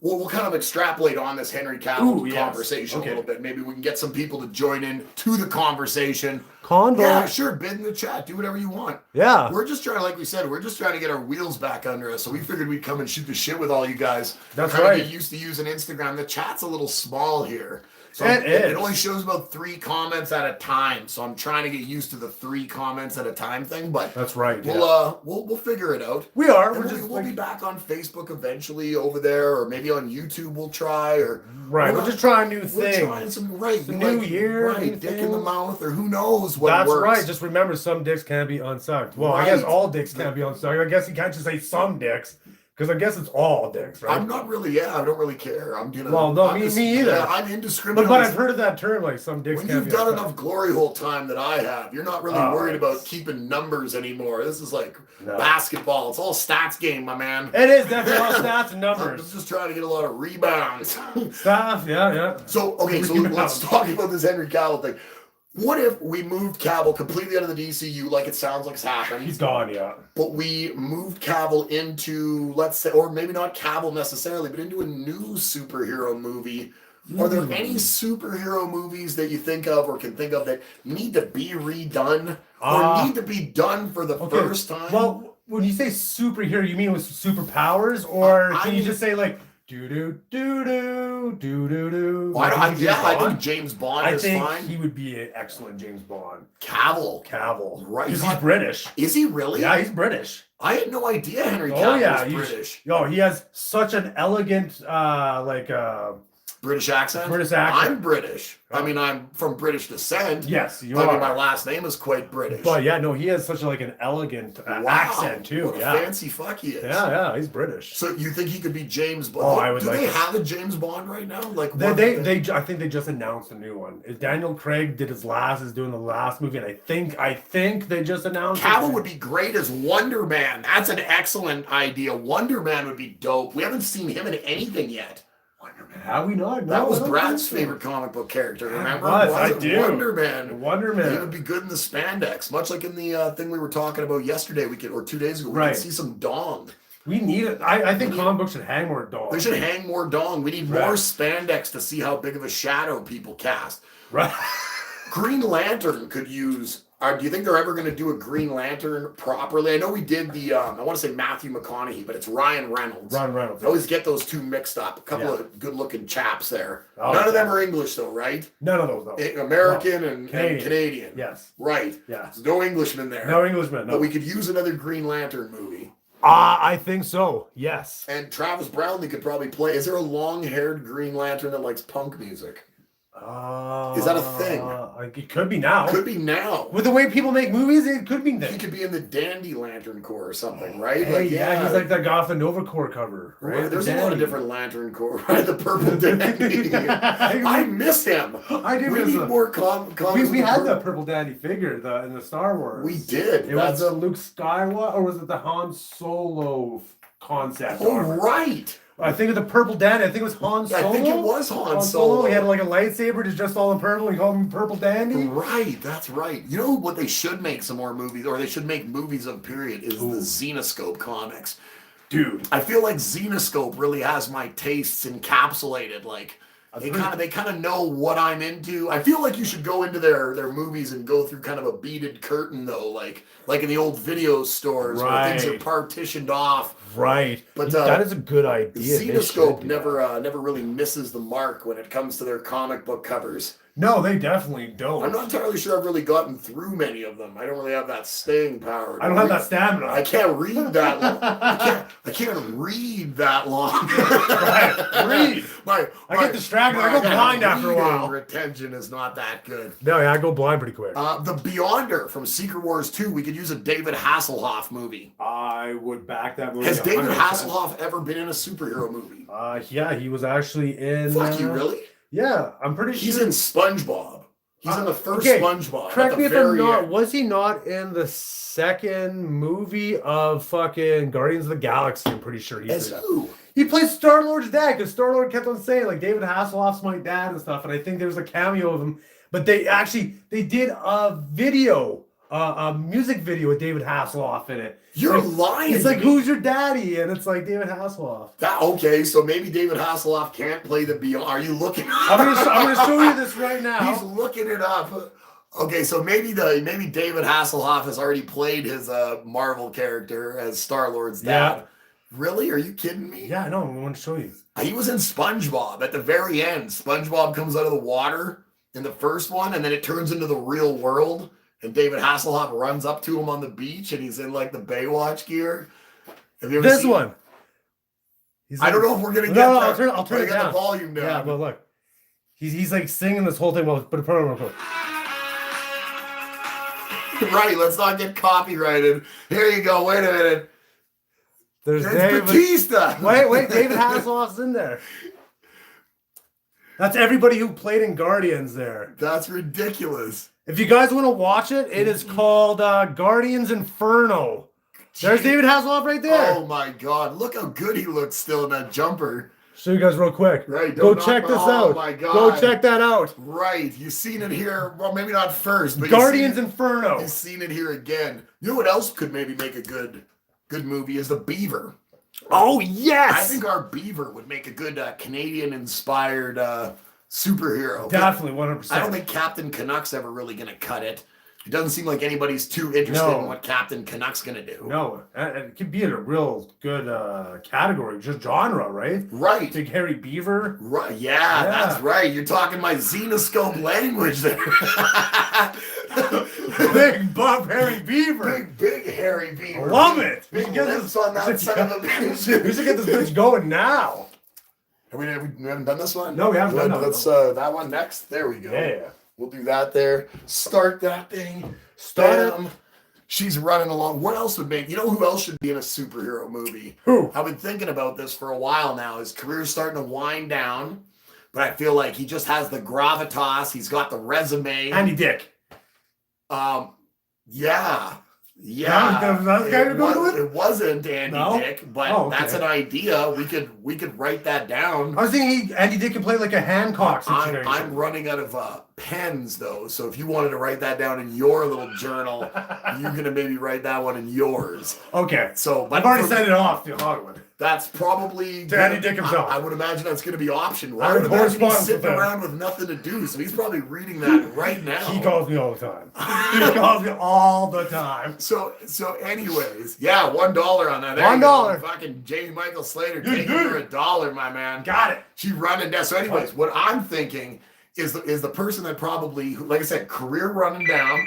we'll kind of extrapolate on this Henry Cavill Ooh, yes. conversation Okay. a little bit. Maybe we can get some people to join in to the conversation. Convo. Yeah, sure. Bid in the chat. Do whatever you want. Yeah. We're just trying, like we said, we're just trying to get our wheels back under us. So we figured we'd come and shoot the shit with all you guys. That's Trying to right. get used to using Instagram. The chat's a little small here. So It it is. only shows about 3 comments at a time. So I'm trying to get used to the 3 comments at a time thing. But That's right. we'll figure it out. We are. And We're just we'll be back on Facebook eventually over there, or maybe on YouTube we'll try, or right. We're just trying new we're things. trying some right. The you new like- year, right? new Dick in the things. mouth, or who knows what That's works. right. Just remember, some dicks can't be unsucked. Well, I guess Right. all dicks can't be unsucked. I guess you can't just say some dicks, because I guess it's all dicks, right? I'm not really. Yeah, I don't really care. I'm gonna. Well, no, I'm me either. Yeah, I'm indiscriminate. But I've heard of that term, like some dicks When can't you've be done unsucked. enough glory hole time that I have, you're not really Oh, worried about it's- keeping numbers anymore. This is like No. basketball. It's all stats game, my man. It is definitely all stats and I'm numbers. just trying to get a lot of rebounds. Stuff, yeah. So, okay, so Rebounds. let's talk about this Henry Cavill thing. What if we moved Cavill completely out of the DCU, like it sounds like it's happened, He's gone, yeah. but we moved Cavill into, let's say, or maybe not Cavill necessarily, but into a new superhero movie? Are there any superhero movies that you think of or can think of that need to be redone or need to be done for the first time? Well, when you say superhero, you mean with superpowers, or I can you mean- just say like do do do do do do do? Well, I think James Bond I is think fine. he would be an excellent James Bond. Cavill. Cavill, Right. because he's British. Is he really? Yeah, he's British. I had no idea Henry Oh Cavill yeah, was he's- British. Yo, he has such an elegant, British accent? British accent. I'm British. I mean, I'm from British descent. Yes, you I mean, are. my last name is quite British. But yeah, no, he has such like an elegant Wow, accent too. What a Yeah, fancy fuck he is. yeah, he's British. So you think he could be James Bond? Oh, I would Do like they it. have a James Bond right now? Like They, what- I think they just announced a new one. Daniel Craig is doing the last movie, and I think they just announced. Cavill would be great as Wonder Man. That's an excellent idea. Wonder Man would be dope. We haven't seen him in anything yet. Have we not? That No, was I don't Brad's think so. favorite comic book character. Remember? was, Was I it do. Wonder Man. Wonder He Man. would be good in the spandex, much like in the thing we were talking about yesterday. Or 2 days ago. We Right. could see some dong. We need it. I think comic books should hang more dogs. They should hang more dong. We need Right. more spandex to see how big of a shadow people cast. Right. Green Lantern could use Do you think they're ever going to do a Green Lantern properly? I know we did the, I want to say Matthew McConaughey, but it's Ryan Reynolds. Ryan Reynolds. I always get those two mixed up. A couple of good-looking chaps there. Oh, None of them are English, though, right? None of those, though. American and Canadian. Yes. Right. Yeah. So no Englishmen there. No Englishman. No. But we could use another Green Lantern movie. I think so. Yes. And Travis Brownlee could probably play. Is there a long-haired Green Lantern that likes punk music? Is that a thing? It could be now. Could be now. With the way people make movies, it could be then. He could be in the Dandy Lantern Corps or something, right? Hey, yeah, he's like that guy off the Nova Corps cover, right? There's a lot of different Lantern Corps, right? The Purple Dandy. I miss him. I did We miss need him. more comics. We had the Purple Dandy figure in the Star Wars. We did. It was the Luke Skywalker, or was it the Han Solo concept? Oh, right. I think of the Purple Dandy. I think it was Han Solo. I think it was Han Solo. He had like a lightsaber, just all in purple. He called him Purple Dandy. Right, that's right. You know what they should make some more movies, or they should make movies of period, is the Xenoscope comics. Dude, I feel like Xenoscope really has my tastes encapsulated. Like they kind of know what I'm into. I feel like you should go into their movies and go through kind of a beaded curtain though, like in the old video stores where things are partitioned off. Right. But that is a good idea. Xenoscope never really misses the mark when it comes to their comic book covers. No, they definitely don't. I'm not entirely sure I've really gotten through many of them. I don't really have that staying power. I don't have that stamina. I can't read that long. I can't read that long. Right. Read. I get distracted. I go blind after a while. Retention is not that good. No, yeah, I go blind pretty quick. The Beyonder from Secret Wars 2. We could use a David Hasselhoff movie. I would back that movie. Has David Hasselhoff ever been in a superhero movie? Yeah, he was actually in. Fuck you, really? Yeah, I'm pretty sure. He's in SpongeBob. He's in the first SpongeBob. Correct me if I'm not. Was he not in the second movie of fucking Guardians of the Galaxy? I'm pretty sure he's in. Who? He plays Star-Lord's dad, because Star-Lord kept on saying, like, David Hasselhoff's my dad and stuff, and I think there was a cameo of him. But they did a video, a music video with David Hasselhoff in it. You're lying. It's like, who's your daddy? And it's like David Hasselhoff. Okay, so maybe David Hasselhoff can't play the Beyond. Are you looking? I'm gonna show you this right now. He's looking it up. Okay, so maybe David Hasselhoff has already played his Marvel character as Star-Lord's dad. Yeah. Really? Are you kidding me? Yeah, no, I want to show you. He was in SpongeBob at the very end. SpongeBob comes out of the water in the first one, and then it turns into the real world. And David Hasselhoff runs up to him on the beach, and he's in like the Baywatch gear. Have you ever this seen one? I don't know if we're gonna get no, there. I'll turn it down. The volume down. Yeah, but look, he's like singing this whole thing. Well, but put it on real quick. Right, let's not get copyrighted. Here you go. Wait a minute. There's it's David. Batista. Wait, David Hasselhoff's in there. That's everybody who played in Guardians there. That's ridiculous. If you guys want to watch it, it is called Guardians Inferno. There's David Hasselhoff right there. Oh my God! Look how good he looks still in that jumper. Show you guys real quick. Right. Go check this out. Oh my God. Go check that out. Right. You've seen it here. Well, maybe not first, but Guardians Inferno. You've seen it here again. You know what else could maybe make a good movie is the Beaver. Oh yes. I think our Beaver would make a good Canadian-inspired superhero. Definitely, 100%. I don't think Captain Canuck's ever really going to cut it. It doesn't seem like anybody's too interested in what Captain Canuck's going to do. No, it could be in a real good category, just genre, right? Right. Big Hairy Beaver. Right. Yeah, that's right. You're talking my Xenoscope language there. Big Bob Hairy Beaver. Big Hairy Beaver. Love it. Big lips on that son of a bitch. We should get this bitch going now. We haven't done this one? No, we haven't done that. Let's that one next. There we go. Yeah. We'll do that there. Start that thing. Start him. She's running along. What else would make... You know who else should be in a superhero movie? Who? I've been thinking about this for a while now. His career's starting to wind down, but I feel like he just has the gravitas. He's got the resume. Andy Dick. Yeah. It wasn't Andy Dick, but that's an idea. We could write that down. I was thinking Andy Dick could play like a Hancock situation. I'm running out of pens though, so if you wanted to write that down in your little journal, you're gonna maybe write that one in yours. Okay. So I've already sent it off to Hollywood. That's probably Danny Dick himself. I would imagine that's going to be option one. I I would would imagine he's correspond sitting with him. around with nothing to do, so he's probably reading that right now. He calls me all the time. He calls me all the time. So anyways, yeah, $1 on that. There you $1. go. Fucking Jamie Michael Slater taking her $1, my man. Got it. She running down. So anyways, what I'm thinking is the person that probably, like I said, career running down,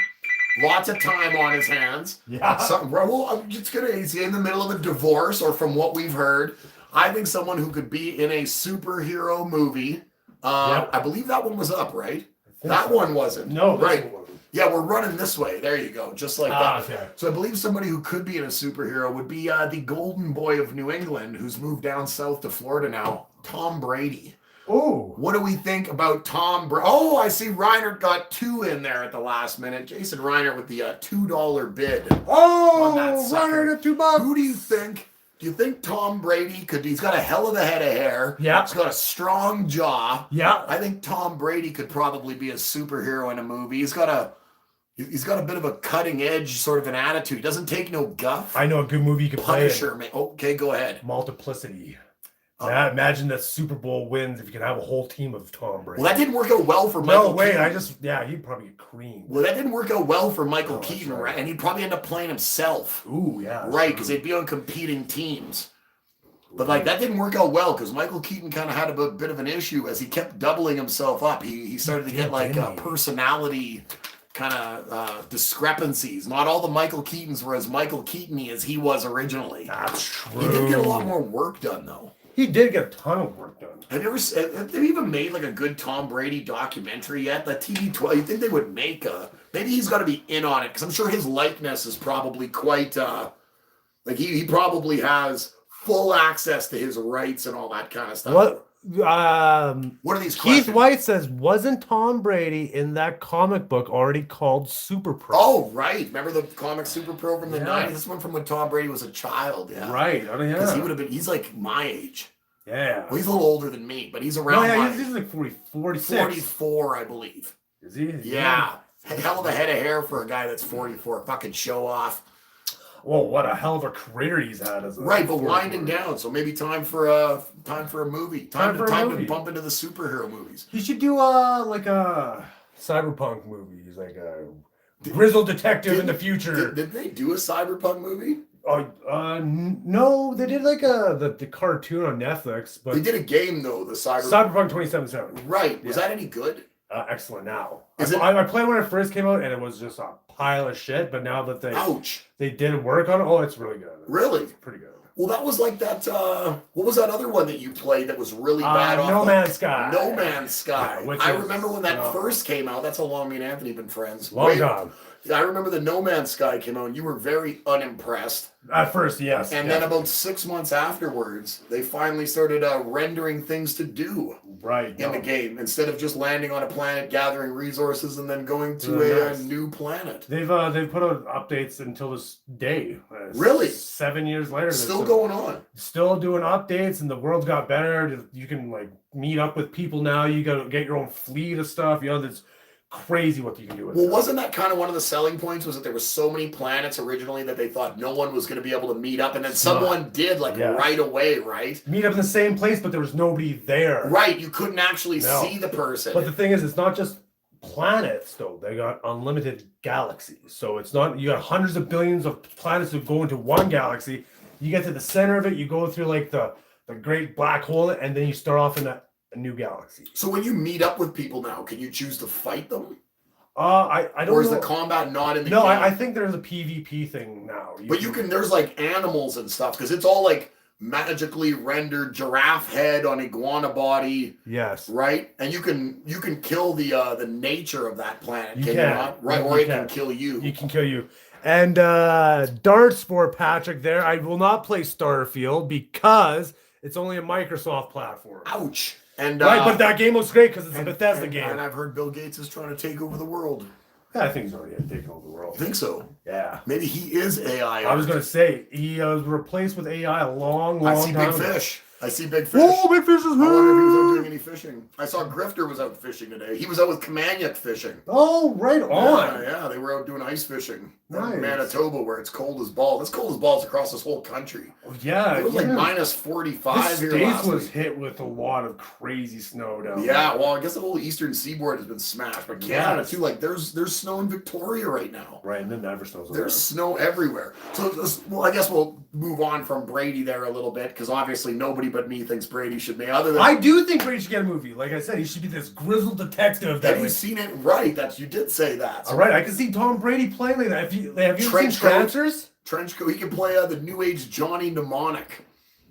lots of time on his hands. Yeah. He's in the middle of a divorce, or from what we've heard, I think someone who could be in a superhero movie. Yep. I believe that one was up, right? That so. one wasn't. No, this right. one wasn't. Yeah, we're running this way. There you go. Just like that. Okay. So I believe somebody who could be in a superhero would be the golden boy of New England, who's moved down south to Florida now, Tom Brady. Oh. What do we think about Tom Brady? Oh, I see Reinert got 2 in there at the last minute. Jason Reinert with the $2 bid. On that Oh, sucker. running at $2. Who do you think? Do you think Tom Brady could? He's got a hell of a head of hair. Yeah. He's got a strong jaw. Yeah. I think Tom Brady could probably be a superhero in a movie. He's got a bit of a cutting edge sort of an attitude. He doesn't take no guff. I know a good movie you could play. Punisher, man. Okay, go ahead. Multiplicity. Imagine that Super Bowl wins if you could have a whole team of Tom Brady. Well, that didn't work out well for Michael No, wait, Keaton. he'd probably get creamed. Well, that didn't work out well for Michael Oh, that's Keaton, right. right? And he'd probably end up playing himself. Ooh, yeah. that's Right, true. because they'd be on competing teams. But like that didn't work out well because Michael Keaton kind of had a bit of an issue as he kept doubling himself up. He started to get like personality kind of discrepancies. Not all the Michael Keatons were as Michael Keaton-y as he was originally. That's true. He did get a lot more work done though. He did get a ton of work done. Have they even made like a good Tom Brady documentary yet? The TV12, you think they would make maybe he's got to be in on it because I'm sure his likeness is probably quite like he probably has full access to his rights and all that kind of stuff. What? What are these Keith questions? White says, wasn't Tom Brady in that comic book already called Super Pro? Oh, right. Remember the comic Super Pro from the Yeah. 90s? This one from when Tom Brady was a child. Yeah. Right. Oh, Because yeah. he would have been, he's like my age. Yeah. Well, he's a little older than me, but he's No, around yeah, my he's like 46. 44, I believe. Is he? Yeah. Hell of a head of hair for a guy that's 44. Fucking show off. Well, what a hell of a career he's had as a Right, but winding down. So maybe time for a movie. Time for a movie. to bump into the superhero movies. He should do like a cyberpunk movie. He's like a grizzled detective in the future. Did they do a cyberpunk movie? No, they did like the cartoon on Netflix, but They did a game though, the Cyberpunk 2077. Right. Was Yeah. that any good? Excellent. Now, Is it- I played when it first came out, and it was just a pile of shit. But now that Ouch. they did work on it, oh, it's really good. Really? It's pretty good. Well, that was like that. What was that other one that you played that was really bad? No Man's Sky. No Man's Sky. Yeah, which I is, remember when that you know, first came out. That's how long me and Anthony have been friends. Long time. I remember the No Man's Sky came out. And you were very unimpressed. At first, yes. And then about 6 months afterwards, they finally started rendering things to do right in the game instead of just landing on a planet, gathering resources, and then going to Nice. a new planet. They've put out updates until this day. Really? 7 years later. Still going on. Still doing updates, and the world's got better. You can like meet up with people now. You got to get your own fleet of stuff. You know, that's crazy what you can do with Well, it. wasn't that kind of one of the selling points? Was that there were so many planets originally that they thought no one was going to be able to meet up, and then someone did like Yeah. right away, right? Meet up in the same place, but there was nobody there. Right, you couldn't actually No. see the person. But the thing is, it's not just planets, though. They got unlimited galaxies. So it's not, you got hundreds of billions of planets that go into one galaxy. You get to the center of it, you go through like the great black hole, and then you start off in a new galaxy. So when you meet up with people now, can you choose to fight them, I don't or is know. the combat not in the No, game? I think there's a PvP thing now. But you can. There's like animals and stuff because it's all like magically rendered giraffe head on iguana body, Yes. right? And you can kill the nature of that planet. You can can. you not? Right, You or it can. can kill you. You can kill you. And darts for Patrick there. I will not play Starfield because it's only a Microsoft platform. Ouch. And Right, but that game looks great because it's a Bethesda and game. I've heard Bill Gates is trying to take over the world. Yeah, I think he's already taken over the world. I think so. Yeah. Maybe he is AI. I was going to say, he was replaced with AI a long I time see ago. Big Fish. I see Big Fish. Oh, Big Fish is I wonder if he was out here. doing any fishing. I saw Grifter was out fishing today. He was out with Kamaniuk fishing. Oh, right on. Yeah, they were out doing ice fishing Nice. in Manitoba, where it's cold as balls. It's cold as balls across this whole country. Oh, yeah. It was like yeah. minus The 45 here States last was week. hit with a lot of crazy snow down Yeah, well, I guess the whole eastern seaboard has been smashed, but Canada Yes. too. Like, there's snow in Victoria right now. there. Right, and then never snows. There's snow everywhere. So, well, I guess we'll move on from Brady there a little bit because obviously nobody but me thinks Brady should be. Other than I do think Brady should get a movie. Like I said, he should be this grizzled detective. That have you like, seen it? Right, that you did say that. So all right, I can see Tom Brady playing like that. Have you seen Trench coat. Trancers? trench coat. He can play the new age Johnny Mnemonic.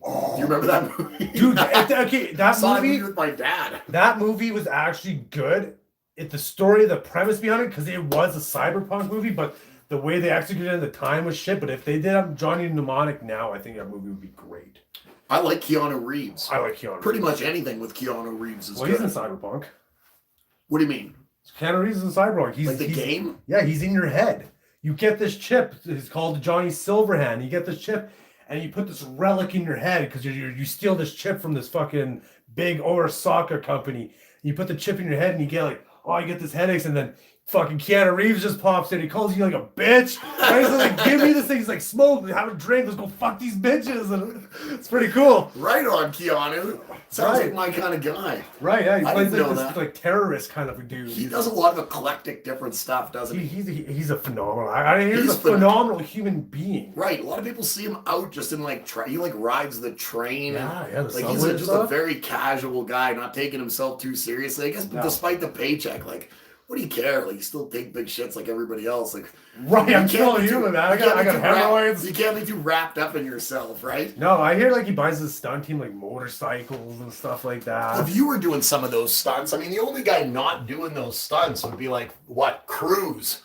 Oh, Do you remember that movie? dude, okay, that Saw that movie with my dad. That movie was actually good. The story, the premise behind it, because it was a cyberpunk movie, but the way they executed it at the time was shit. But if they did have Johnny Mnemonic now, I think that movie would be great. I like Keanu Reeves. I like Keanu. Pretty Reeves. much anything with Keanu Reeves is Well, good. he's in cyberpunk. What do you mean? Keanu Reeves is in cyberpunk. He's Like the he's- game? Yeah, he's in your head. You get this chip. It's called Johnny Silverhand. You get this chip, and you put this relic in your head because you steal this chip from this fucking big Osaka company. You put the chip in your head, and you get like, oh, I get this headaches, and then fucking Keanu Reeves just pops in. He calls you like a bitch. And he's like, give me this thing. He's like, smoke, have a drink. Let's go fuck these bitches. And it's pretty cool. Right on, Keanu. Sounds Right. like my kind of guy. Right? Yeah, he I plays didn't like know this that. like terrorist kind of a dude. He does a lot of eclectic different stuff, doesn't he? He's a phenomenal. I hear he's He's a phenomenal human being. Right. A lot of people see him out just in like he like rides the train. Yeah, yeah. The Like he's subway and just a stuff. very casual guy, not taking himself too seriously. I guess Yeah. despite the paycheck, like what do you care? Like you still take big shits like everybody else. Like Right, you I'm can't still be too- human, man. you can't I be got too wrapped- hemorrhoids. You can't be too wrapped up in yourself, right? No, I hear like he buys his stunt team like motorcycles and stuff like that. If you were doing some of those stunts, I mean, the only guy not doing those stunts would be like what Cruz,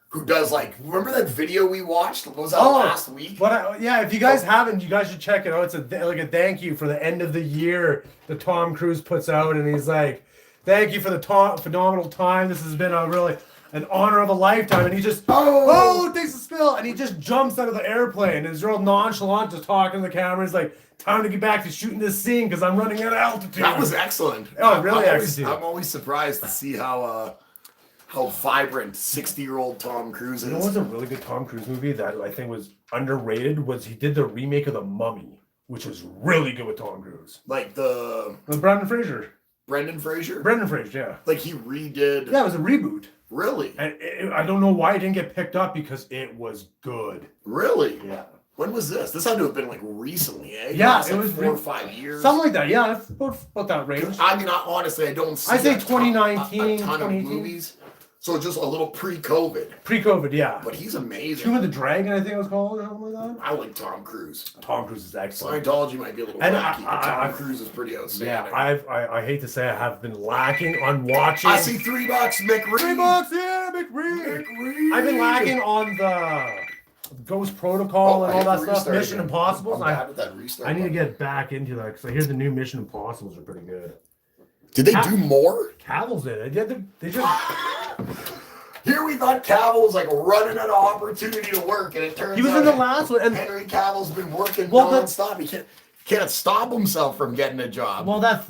who does like. Remember that video we watched? What was that last week? But yeah, if you guys haven't, you guys should check it out. It's like a thank you for the end of the year that Tom Cruise puts out, and he's like, "Thank you for the phenomenal time. This has been a really an honor of a lifetime." And he just takes a spill, and he just jumps out of the airplane. And he's real nonchalant, just talking to the camera. He's like, "Time to get back to shooting this scene because I'm running out of altitude." That was excellent. Oh, really I'm always, excellent. I'm always surprised to see how vibrant 60-year-old Tom Cruise is. You know what's a really good Tom Cruise movie that I think was underrated was he did the remake of The Mummy, which was really good with Tom Cruise. Like the With Brendan Fraser. Brendan Fraser? Brendan Fraser, yeah. Like he redid. Yeah, it was a reboot. Really? And I don't know why it didn't get picked up because it was good. Really? Yeah. When was this? This had to have been like recently, eh? Yeah, Last, it like was 4 or 5 years. Something like that. Yeah, it's about that range. I mean, honestly, I don't see I'd say a ton- 2019, a ton of 2018. movies. So just a little pre-COVID. Pre-COVID, yeah. But he's amazing. Tomb of the Dragon, I think it was called, or something like that. I like Tom Cruise. Tom Cruise is excellent. Scientology might be a little And wacky, but Tom I- Cruise is pretty Yeah, outstanding. I hate to say I have been lacking on watching. I see $3, McReed. $3, yeah, McReed. McReed. I've been lacking on the Ghost Protocol and I all have that to stuff. restart Mission again. Impossible. I'm bad with that restart I need to button. get back into that because I hear the new Mission Impossibles are pretty good. Did they do more? Cavill's in it. They just Here we thought Cavill was like running out of opportunity to work, and it turns he was out in the last one. And Henry Cavill's been working Well, nonstop. He can't stop himself from getting a job. well, that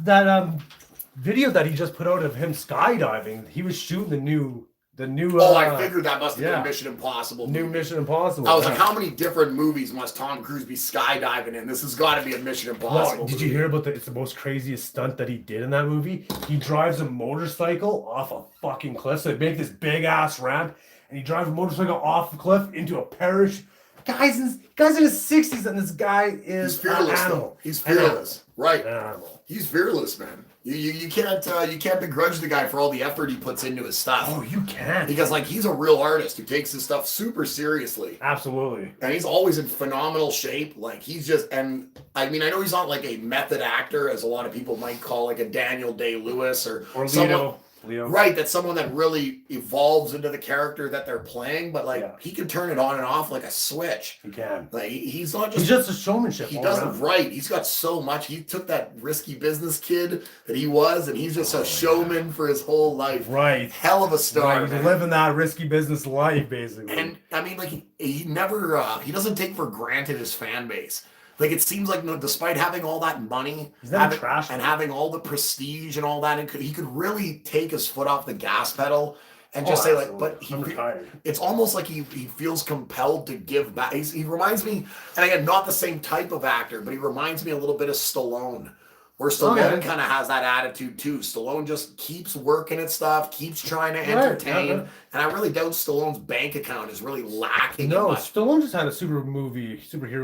video that he just put out of him skydiving, he was shooting the new I figured that must have yeah. been Mission Impossible. new movie. Mission Impossible. I was like, yeah. how many different movies must Tom Cruise be skydiving in? This has got to be a Mission Impossible. Well, did you movie. hear about it's the most craziest stunt that he did in that movie? He drives a motorcycle off a fucking cliff. So they make this big ass ramp, and he drives a motorcycle off the cliff into a parachute. Guys in his 60s, and this guy is He's fearless, an though. animal. He's fearless, right? An animal. He's fearless, man. You can't begrudge the guy for all the effort he puts into his stuff. Oh, you can. Because like he's a real artist who takes his stuff super seriously. Absolutely. And he's always in phenomenal shape. Like he's just, and I mean, I know he's not like a method actor, as a lot of people might call like a Daniel Day-Lewis or someone, Leo. right? That's someone that really evolves into the character that they're playing, but like Yeah. he can turn it on and off like a switch. You can. Like he's not just. He's just a showmanship. He all does it around. right. He's got so much. He took that risky business kid that he was, and he's just a showman for his whole life. Right. Hell of a star, Right. He's man. living that risky business life, basically. And I mean, like he never, he doesn't take for granted his fan base. Like it seems like despite having all that money He's never having, trashed and it. having all the prestige and all that, he could really take his foot off the gas pedal and just say like, but I'm retired. it's almost like he feels compelled to give back. He reminds me, and again, not the same type of actor, but he reminds me a little bit of Stallone. Where Stallone kind of has that attitude too. Stallone just keeps working at stuff, keeps trying to entertain, and I really doubt Stallone's bank account is really lacking. No, much. Stallone just had a superhero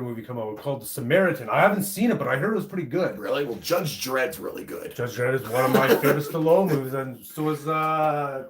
movie come out called The Samaritan. I haven't seen it, but I heard it was pretty good. Really? Well, Judge Dredd's really good. Judge Dredd is one of my favorite Stallone movies, and so was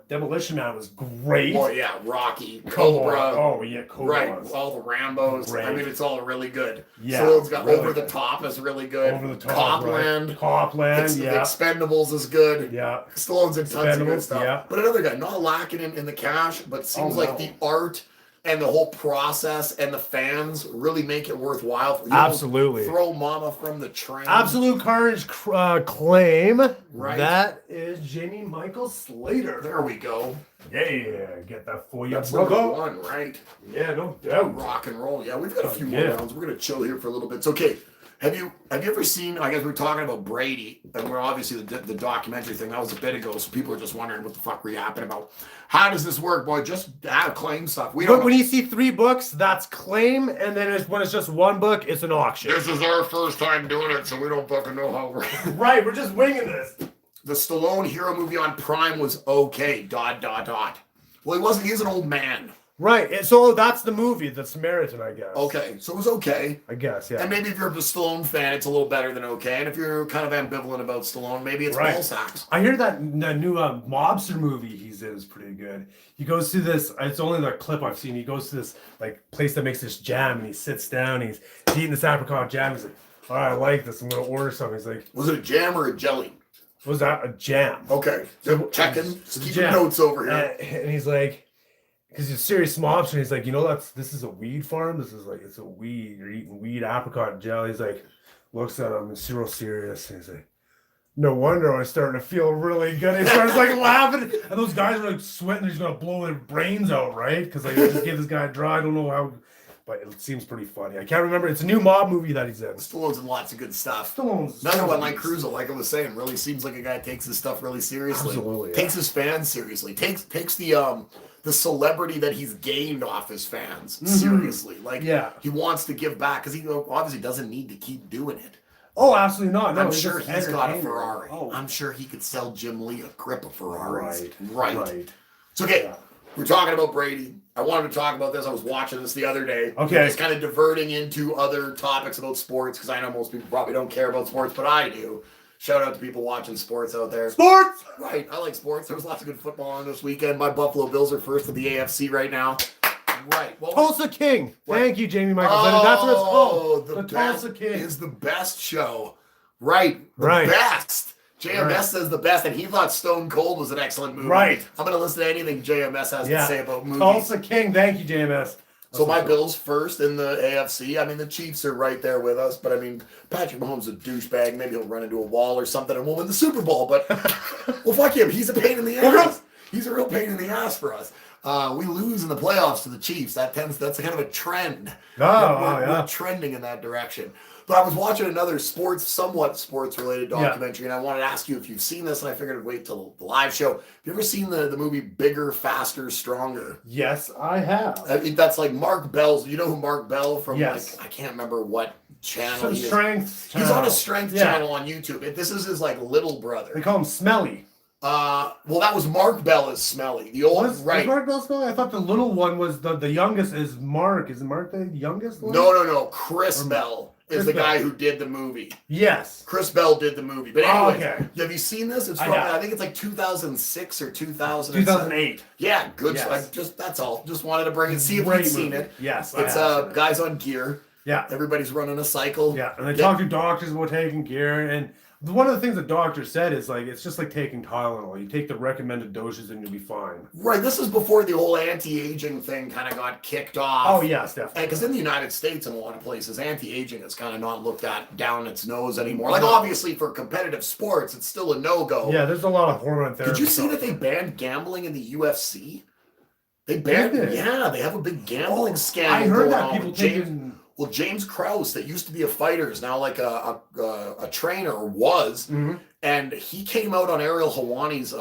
Demolition Man was great. Oh yeah, Rocky, Cobra. Oh yeah, Cobra. Right, all the Rambos. Great. I mean, it's all really good. Yeah, Stallone's got really Over the good. Top is really good. Over the Top, Copland. right. Copland, yeah. Expendables is good. Yeah. Stallone's in tons of good Expendables, stuff. yeah. But another guy, not lacking in the cash, but seems like the art and the whole process and the fans really make it worthwhile. You know, Absolutely. Throw Mama from the Train. Absolute Carnage claim. Right. That is Jamie Michael Slater. There we go. Yeah, get that for you, That's brother. number one, right? Yeah, no doubt. Rock and roll. Yeah, we've got a few more Yeah. rounds. We're gonna chill here for a little bit. It's okay. Have you ever seen? I guess we're talking about Brady, and we're obviously the documentary thing. That was a bit ago, so people are just wondering what the fuck we're yapping about. How does this work, boy? Just claim stuff. We don't. But when you see 3 books, that's claim, and then when it's just 1 book, it's an auction. This is our first time doing it, so we don't fucking know how we're. Right, we're just winging this. The Stallone hero movie on Prime was okay. ... Well, he wasn't. He's an old man. Right, and so that's the movie, The Samaritan, I guess. Okay, so it was okay. I guess, yeah. And maybe if you're a Stallone fan, it's a little better than okay. And if you're kind of ambivalent about Stallone, maybe it's Right. ball sacks. I hear that new mobster movie he's in is pretty good. He goes to this, it's only the clip I've seen, he goes to this like place that makes this jam, and he sits down, he's eating this apricot jam, he's like, all right, I like this, I'm going to order something. He's like, Was it a jam or a jelly? was that a jam? Okay, so checking. Just keeping Jam. notes over here. And he's like, because he's a serious mobster, he's like, this is a weed farm. This is like, it's a weed. You're eating weed apricot jelly. He's like, looks at him, he's real serious. And he's like, no wonder I'm starting to feel really good. He starts like laughing, and those guys are like sweating. He's gonna blow their brains out, right? Because like, they just gave this guy a draw. I don't know how, but it seems pretty funny. I can't remember. It's a new mob movie that he's in. Stallone's in lots of good stuff. Stallone's Another one like Cruiser, like I was saying, really seems like a guy who takes his stuff really seriously. Absolutely, yeah. Takes his fans seriously. Takes the celebrity that he's gained off his fans seriously. Like he wants to give back because he obviously doesn't need to keep doing it. Oh, absolutely not. No, I'm sure he's got a entertainment. Ferrari. Oh. I'm sure he could sell Jim Lee a grip of Ferraris. Right. It's okay. Yeah. We're talking about Brady. I wanted to talk about this. I was watching this the other day. Okay. Just kind of diverting into other topics about sports because I know most people probably don't care about sports, but I do. Shout out to people watching sports out there. Sports! Right. I like sports. There was lots of good football on this weekend. My Buffalo Bills are first in the AFC right now. Right. Well, Tulsa King. Right. Thank you, Jamie Michael. That's what it's called. The Tulsa best King. is the best show. Right. The Right. best. JMS Right. says the best, and he thought Stone Cold was an excellent movie. Right. I'm going to listen to anything JMS has to say about movies. Tulsa King. Thank you, JMS. So my Bills first in the AFC. I mean, the Chiefs are right there with us, but I mean, Patrick Mahomes is a douchebag. Maybe he'll run into a wall or something and we'll win the Super Bowl. But well, fuck him. He's a pain in the ass. He's a real pain in the ass for us. We lose in the playoffs to the Chiefs. That's kind of a trend. We're trending in that direction. But I was watching another somewhat sports-related documentary, and I wanted to ask you if you've seen this, and I figured I'd wait till the live show. Have you ever seen the movie Bigger, Faster, Stronger? Yes, I have. I think that's like Mark Bell's. You know who Mark Bell from? Yes. Like I can't remember what channel Some he is. strength. He's on a strength channel on YouTube. This is his like little brother. They call him Smelly. Well, that was Mark Bell as Smelly. The old Was right. Mark Bell Smelly? I thought the little one was the youngest is Mark. Is Mark the youngest one? No. Chris Bell is the Bell. guy who did the movie. Yes. Chris Bell did the movie. But anyway, okay. Have you seen this? It's I from have. I think it's like 2006 or 2000. 2008. Yeah, good. Yes. That's all. Just wanted to bring it. See if Great you've seen movie. it. Yes. It's I have seen it. guys on gear. Yeah. Everybody's running a cycle. Yeah, and they talk to doctors about taking gear, and one of the things the doctor said is like it's just like taking Tylenol. You take the recommended doses and you'll be fine. Right. This is before the whole anti-aging thing kind of got kicked off. Oh yes, definitely. Because in the United States, in a lot of places, anti-aging is kind of not looked at down its nose anymore. Like obviously for competitive sports, it's still a no-go. Yeah, there's a lot of hormone therapy. Did you see that they banned gambling in the UFC? They banned it. Yeah, they have a big gambling scandal. I heard going that on people with James. taking. Well, James Krause, that used to be a fighter, is now like a trainer, or was, Mm-hmm. and he came out on Ariel Helwani's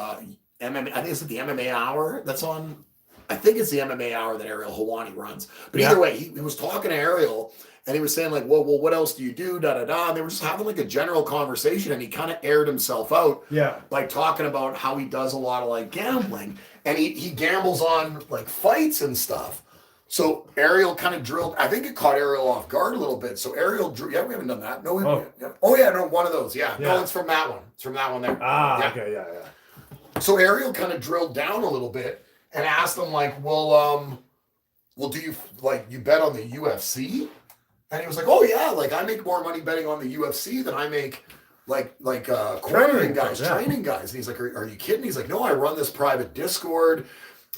MMA. I think it's the MMA Hour that's on. I think it's the MMA Hour that Ariel Helwani runs. But Yeah. either way, he was talking to Ariel, and he was saying like, well, what else do you do? Da da da. And they were just having like a general conversation, and he kind of aired himself out Yeah. by talking about how he does a lot of like gambling, and he gambles on like fights and stuff. So Ariel kind of drilled. I think it caught Ariel off guard a little bit. So Ariel drew. Yeah, we haven't done that. No, we. Oh. Yeah. Oh yeah, no, one of those. Yeah. Yeah. No, it's from that one. It's from that one there. Ah, Yeah. okay, yeah. So Ariel kind of drilled down a little bit and asked him like, well, do you like you bet on the UFC? And he was like, oh yeah, like I make more money betting on the UFC than I make like cornering guys, yeah. training guys. And he's like, are you kidding? He's like, no, I run this private Discord,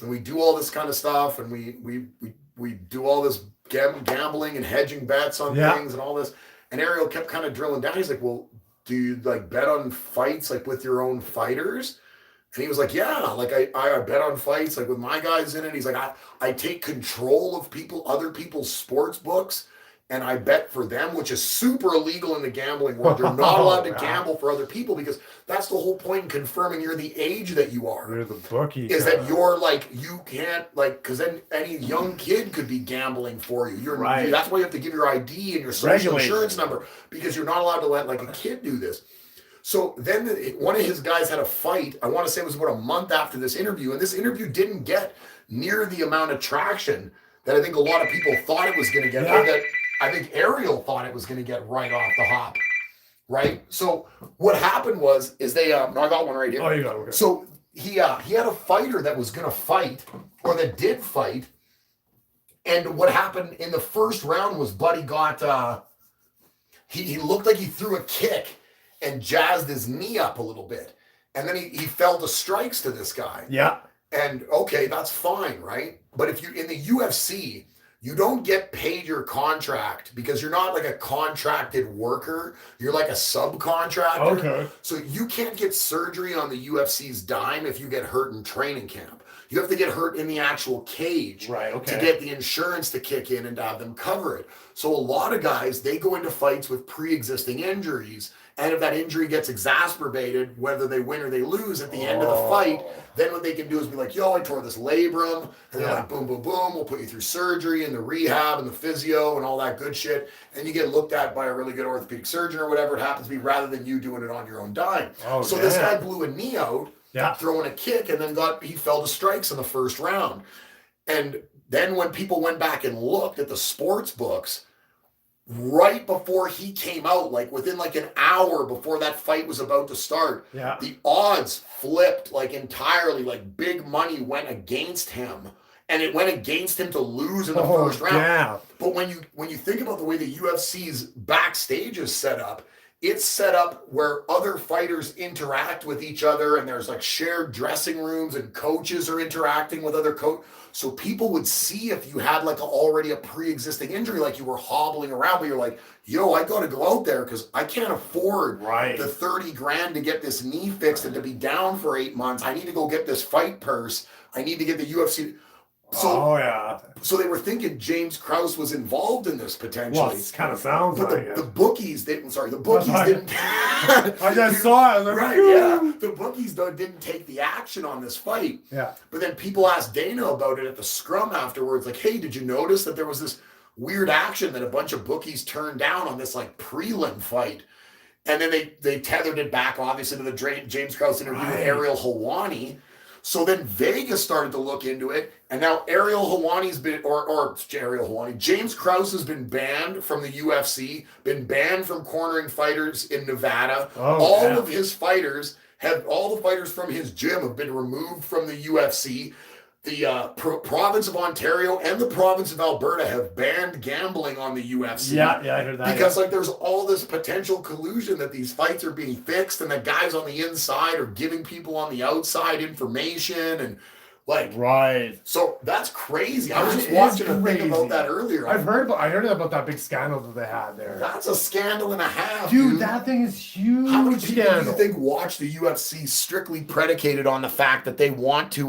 and we do all this kind of stuff, and we do all this gambling and hedging bets on Yeah. things and all this. And Ariel kept kind of drilling down. He's like, well, do you like bet on fights like with your own fighters? And he was like, yeah, like I bet on fights like with my guys in it. He's like, I take control of other people's sports books, and I bet for them, which is super illegal in the gambling world. They're not allowed to Yeah. gamble for other people, because that's the whole point in confirming you're the age that you are. You're the bookie. Is guy. that you're like, you can't like, because then any young kid could be gambling for you. Right. That's why you have to give your ID and your social Regulated. insurance number, because you're not allowed to let like a kid do this. So then one of his guys had a fight. I want to say it was about a month after this interview, and this interview didn't get near the amount of traction that I think a lot of people thought it was going to get, or that I think Ariel thought it was going to get right off the hop. Right. So what happened is they I got one right here. Oh, you got it. Okay. So he had a fighter that was going to fight, or that did fight, and what happened in the first round was Buddy got he looked like he threw a kick and jazzed his knee up a little bit, and then he fell to strikes to this guy. Yeah. And okay, that's fine, right? But if you in the UFC, you don't get paid your contract, because you're not like a contracted worker. You're like a subcontractor. Okay. So you can't get surgery on the UFC's dime if you get hurt in training camp. You have to get hurt in the actual cage Right. Okay. to get the insurance to kick in and to have them cover it. So a lot of guys, they go into fights with pre-existing injuries. And if that injury gets exacerbated, whether they win or they lose at the end of the fight, then what they can do is be like, yo, I tore this labrum. And they're like, boom, boom, boom. We'll put you through surgery and the rehab and the physio and all that good shit. And you get looked at by a really good orthopedic surgeon or whatever it happens to be, rather than you doing it on your own dime. Oh, So this damn. guy blew a knee out, Yeah. throwing a kick, and then he fell to strikes in the first round. And then when people went back and looked at the sports books, right before he came out, like within like an hour before that fight was about to start, Yeah. the odds flipped like entirely. Like big money went against him, and it went against him to lose in the first round. Yeah. But when you think about the way the UFC's backstage is set up, it's set up where other fighters interact with each other, and there's like shared dressing rooms, and coaches are interacting with other so people would see if you had like already a pre-existing injury, like you were hobbling around, but you're like, yo, I got to go out there because I can't afford Right. the 30 grand to get this knee fixed and to be down for 8 months. I need to go get this fight purse. I need to get the UFC. So, Oh yeah. so they were thinking James Krause was involved in this potentially. Well, it kind of sounds But like the it. bookies didn't. Sorry, the bookies fine. didn't. I just saw it. I was like, Right, "Woo." yeah. The bookies though didn't take the action on this fight. Yeah. But then people asked Dana about it at the scrum afterwards. Like, hey, did you notice that there was this weird action that a bunch of bookies turned down on this like prelim fight? And then they tethered it back, obviously, to the James Krause interview with Right. Ariel Helwani. So then Vegas started to look into it, and now Ariel Helwani's been, or Ariel Helwani, James Krause has been banned from the UFC, been banned from cornering fighters in Nevada. Oh, all yeah. of his fighters all the fighters from his gym have been removed from the UFC. The province of Ontario and the province of Alberta have banned gambling on the UFC. Yeah, I heard that. Because like there's all this potential collusion that these fights are being fixed, and the guys on the inside are giving people on the outside information, and Like, Right. so that's crazy. I was just That watching is a thing about crazy. that earlier. I heard about that big scandal that they had there. That's a scandal and a half, Dude, that thing is huge. How many people do scandal. you think watch the UFC strictly predicated on the fact that they want to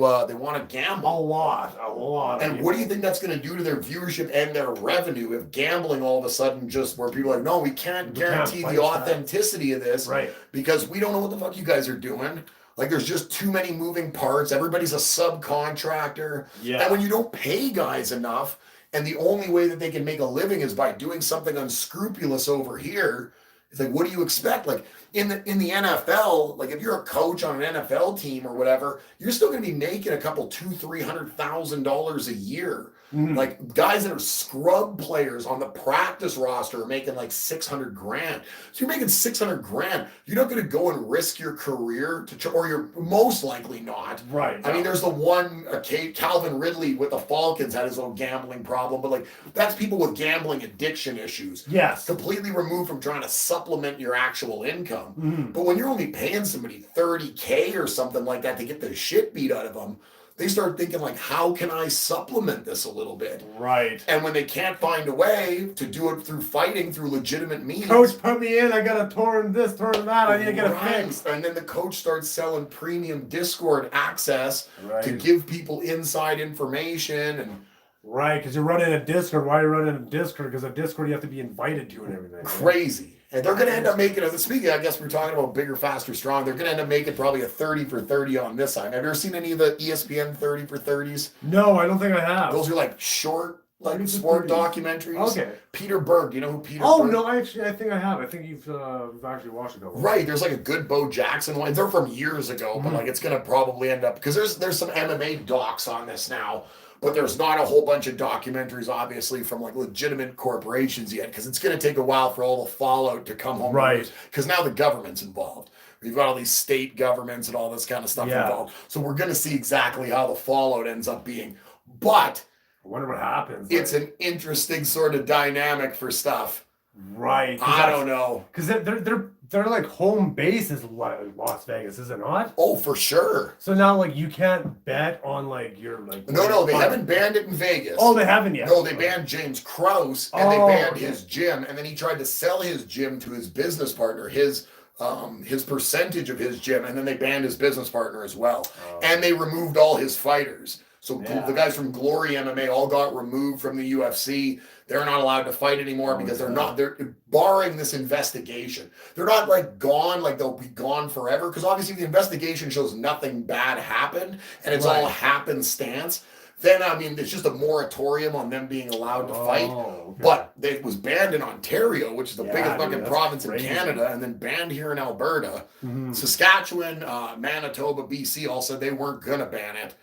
gamble? A lot. And what do you think that's going to do to their viewership and their revenue if gambling all of a sudden just where people are like, no, we can't guarantee the authenticity of this, right? Because we don't know what the fuck you guys are doing. Like, there's just too many moving parts. Everybody's a subcontractor. Yeah. And when you don't pay guys enough, and the only way that they can make a living is by doing something unscrupulous over here, it's like, what do you expect? Like in the NFL, like if you're a coach on an NFL team or whatever, you're still going to be making a couple $200,000-$300,000 a year. Mhm. Like guys that are scrub players on the practice roster are making like $600,000. So you're making $600,000. You're not going to go and risk your career or you're most likely not. Right. I mean, there's the one Calvin Ridley with the Falcons had his own gambling problem, but like that's people with gambling addiction issues. Yes. Completely removed from trying to supplement your actual income. Mhm. But when you're only paying somebody $30,000 or something like that to get the shit beat out of them, they start thinking like, how can I supplement this a little bit? Right. And when they can't find a way to do it through fighting, through legitimate means. Coach, put me in. I got a torn this, torn that. I need to get it Right. fixed. And then the coach starts selling premium Discord access Right. to give people inside information and Right, because you're running a Discord. Why are you running a Discord? Because a Discord you have to be invited to and everything. crazy. And they're going to end up making, speaking, I guess we're talking about bigger, faster, strong. They're going to end up making probably a 30 for 30 on this side. Have you ever seen any of the ESPN 30 for 30s? No, I don't think I have. Those are like short, 30 like for sport 30s. documentaries. Okay. Peter Berg, do you know who Peter Oh Berg? no, I think I have. I think you've actually watched it. Right, there's like a good Bo Jackson one. They're from years ago, but like it's gonna probably end up because there's some MMA docs on this now, but there's not a whole bunch of documentaries, obviously, from like legitimate corporations yet, because it's gonna take a while for all the fallout to come home. Right. Because now the government's involved. We've got all these state governments and all this kind of stuff involved. So we're gonna see exactly how the fallout ends up being. But I wonder what happens. it's an interesting sort of dynamic for stuff. right. I don't know. Because they're like home base is Las Vegas, is it not? Oh, for sure. So now like you can't bet on like your like. No, they haven't banned it in Vegas. Oh, they haven't yet. No, they banned James Krause and they Oh, banned okay. his gym, and then he tried to sell his gym to his business partner, his percentage of his gym, and then they banned his business partner as well, and they removed all his fighters. So Yeah. the guys from Glory MMA all got removed from the UFC. They're not allowed to fight anymore because they're barring this investigation. They're not like gone, like they'll be gone forever. Because obviously the investigation shows nothing bad happened and it's all happenstance. Then I mean it's just a moratorium on them being allowed to fight. Okay. But it was banned in Ontario, which is the biggest dude, fucking that's province crazy. in Canada, and then banned here in Alberta. Mhm. Saskatchewan, Manitoba, BC all said they weren't gonna ban it.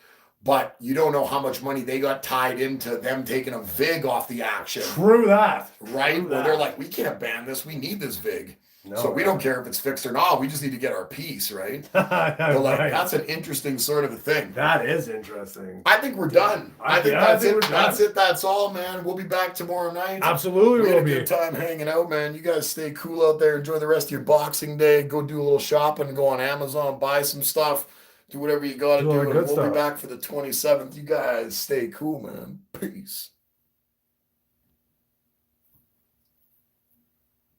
But you don't know how much money they got tied into them taking a VIG off the action. True that. Right? True Well, that. they're like, we can't ban this. We need this VIG. No, So we don't care if it's fixed or not. We just need to get our piece, right? Right. But like, that's an interesting sort of a thing. That is interesting. I think we're done. I think I that's think it. we're done. That's it. That's all, man. We'll be back tomorrow night. Absolutely We had will a be. good time hanging out, man. You guys stay cool out there. Enjoy the rest of your Boxing Day. Go do a little shopping. Go on Amazon. Buy some stuff. Do whatever you got to Do all do. the And good we'll stuff. be back for the 27th. You guys stay cool, man. Peace.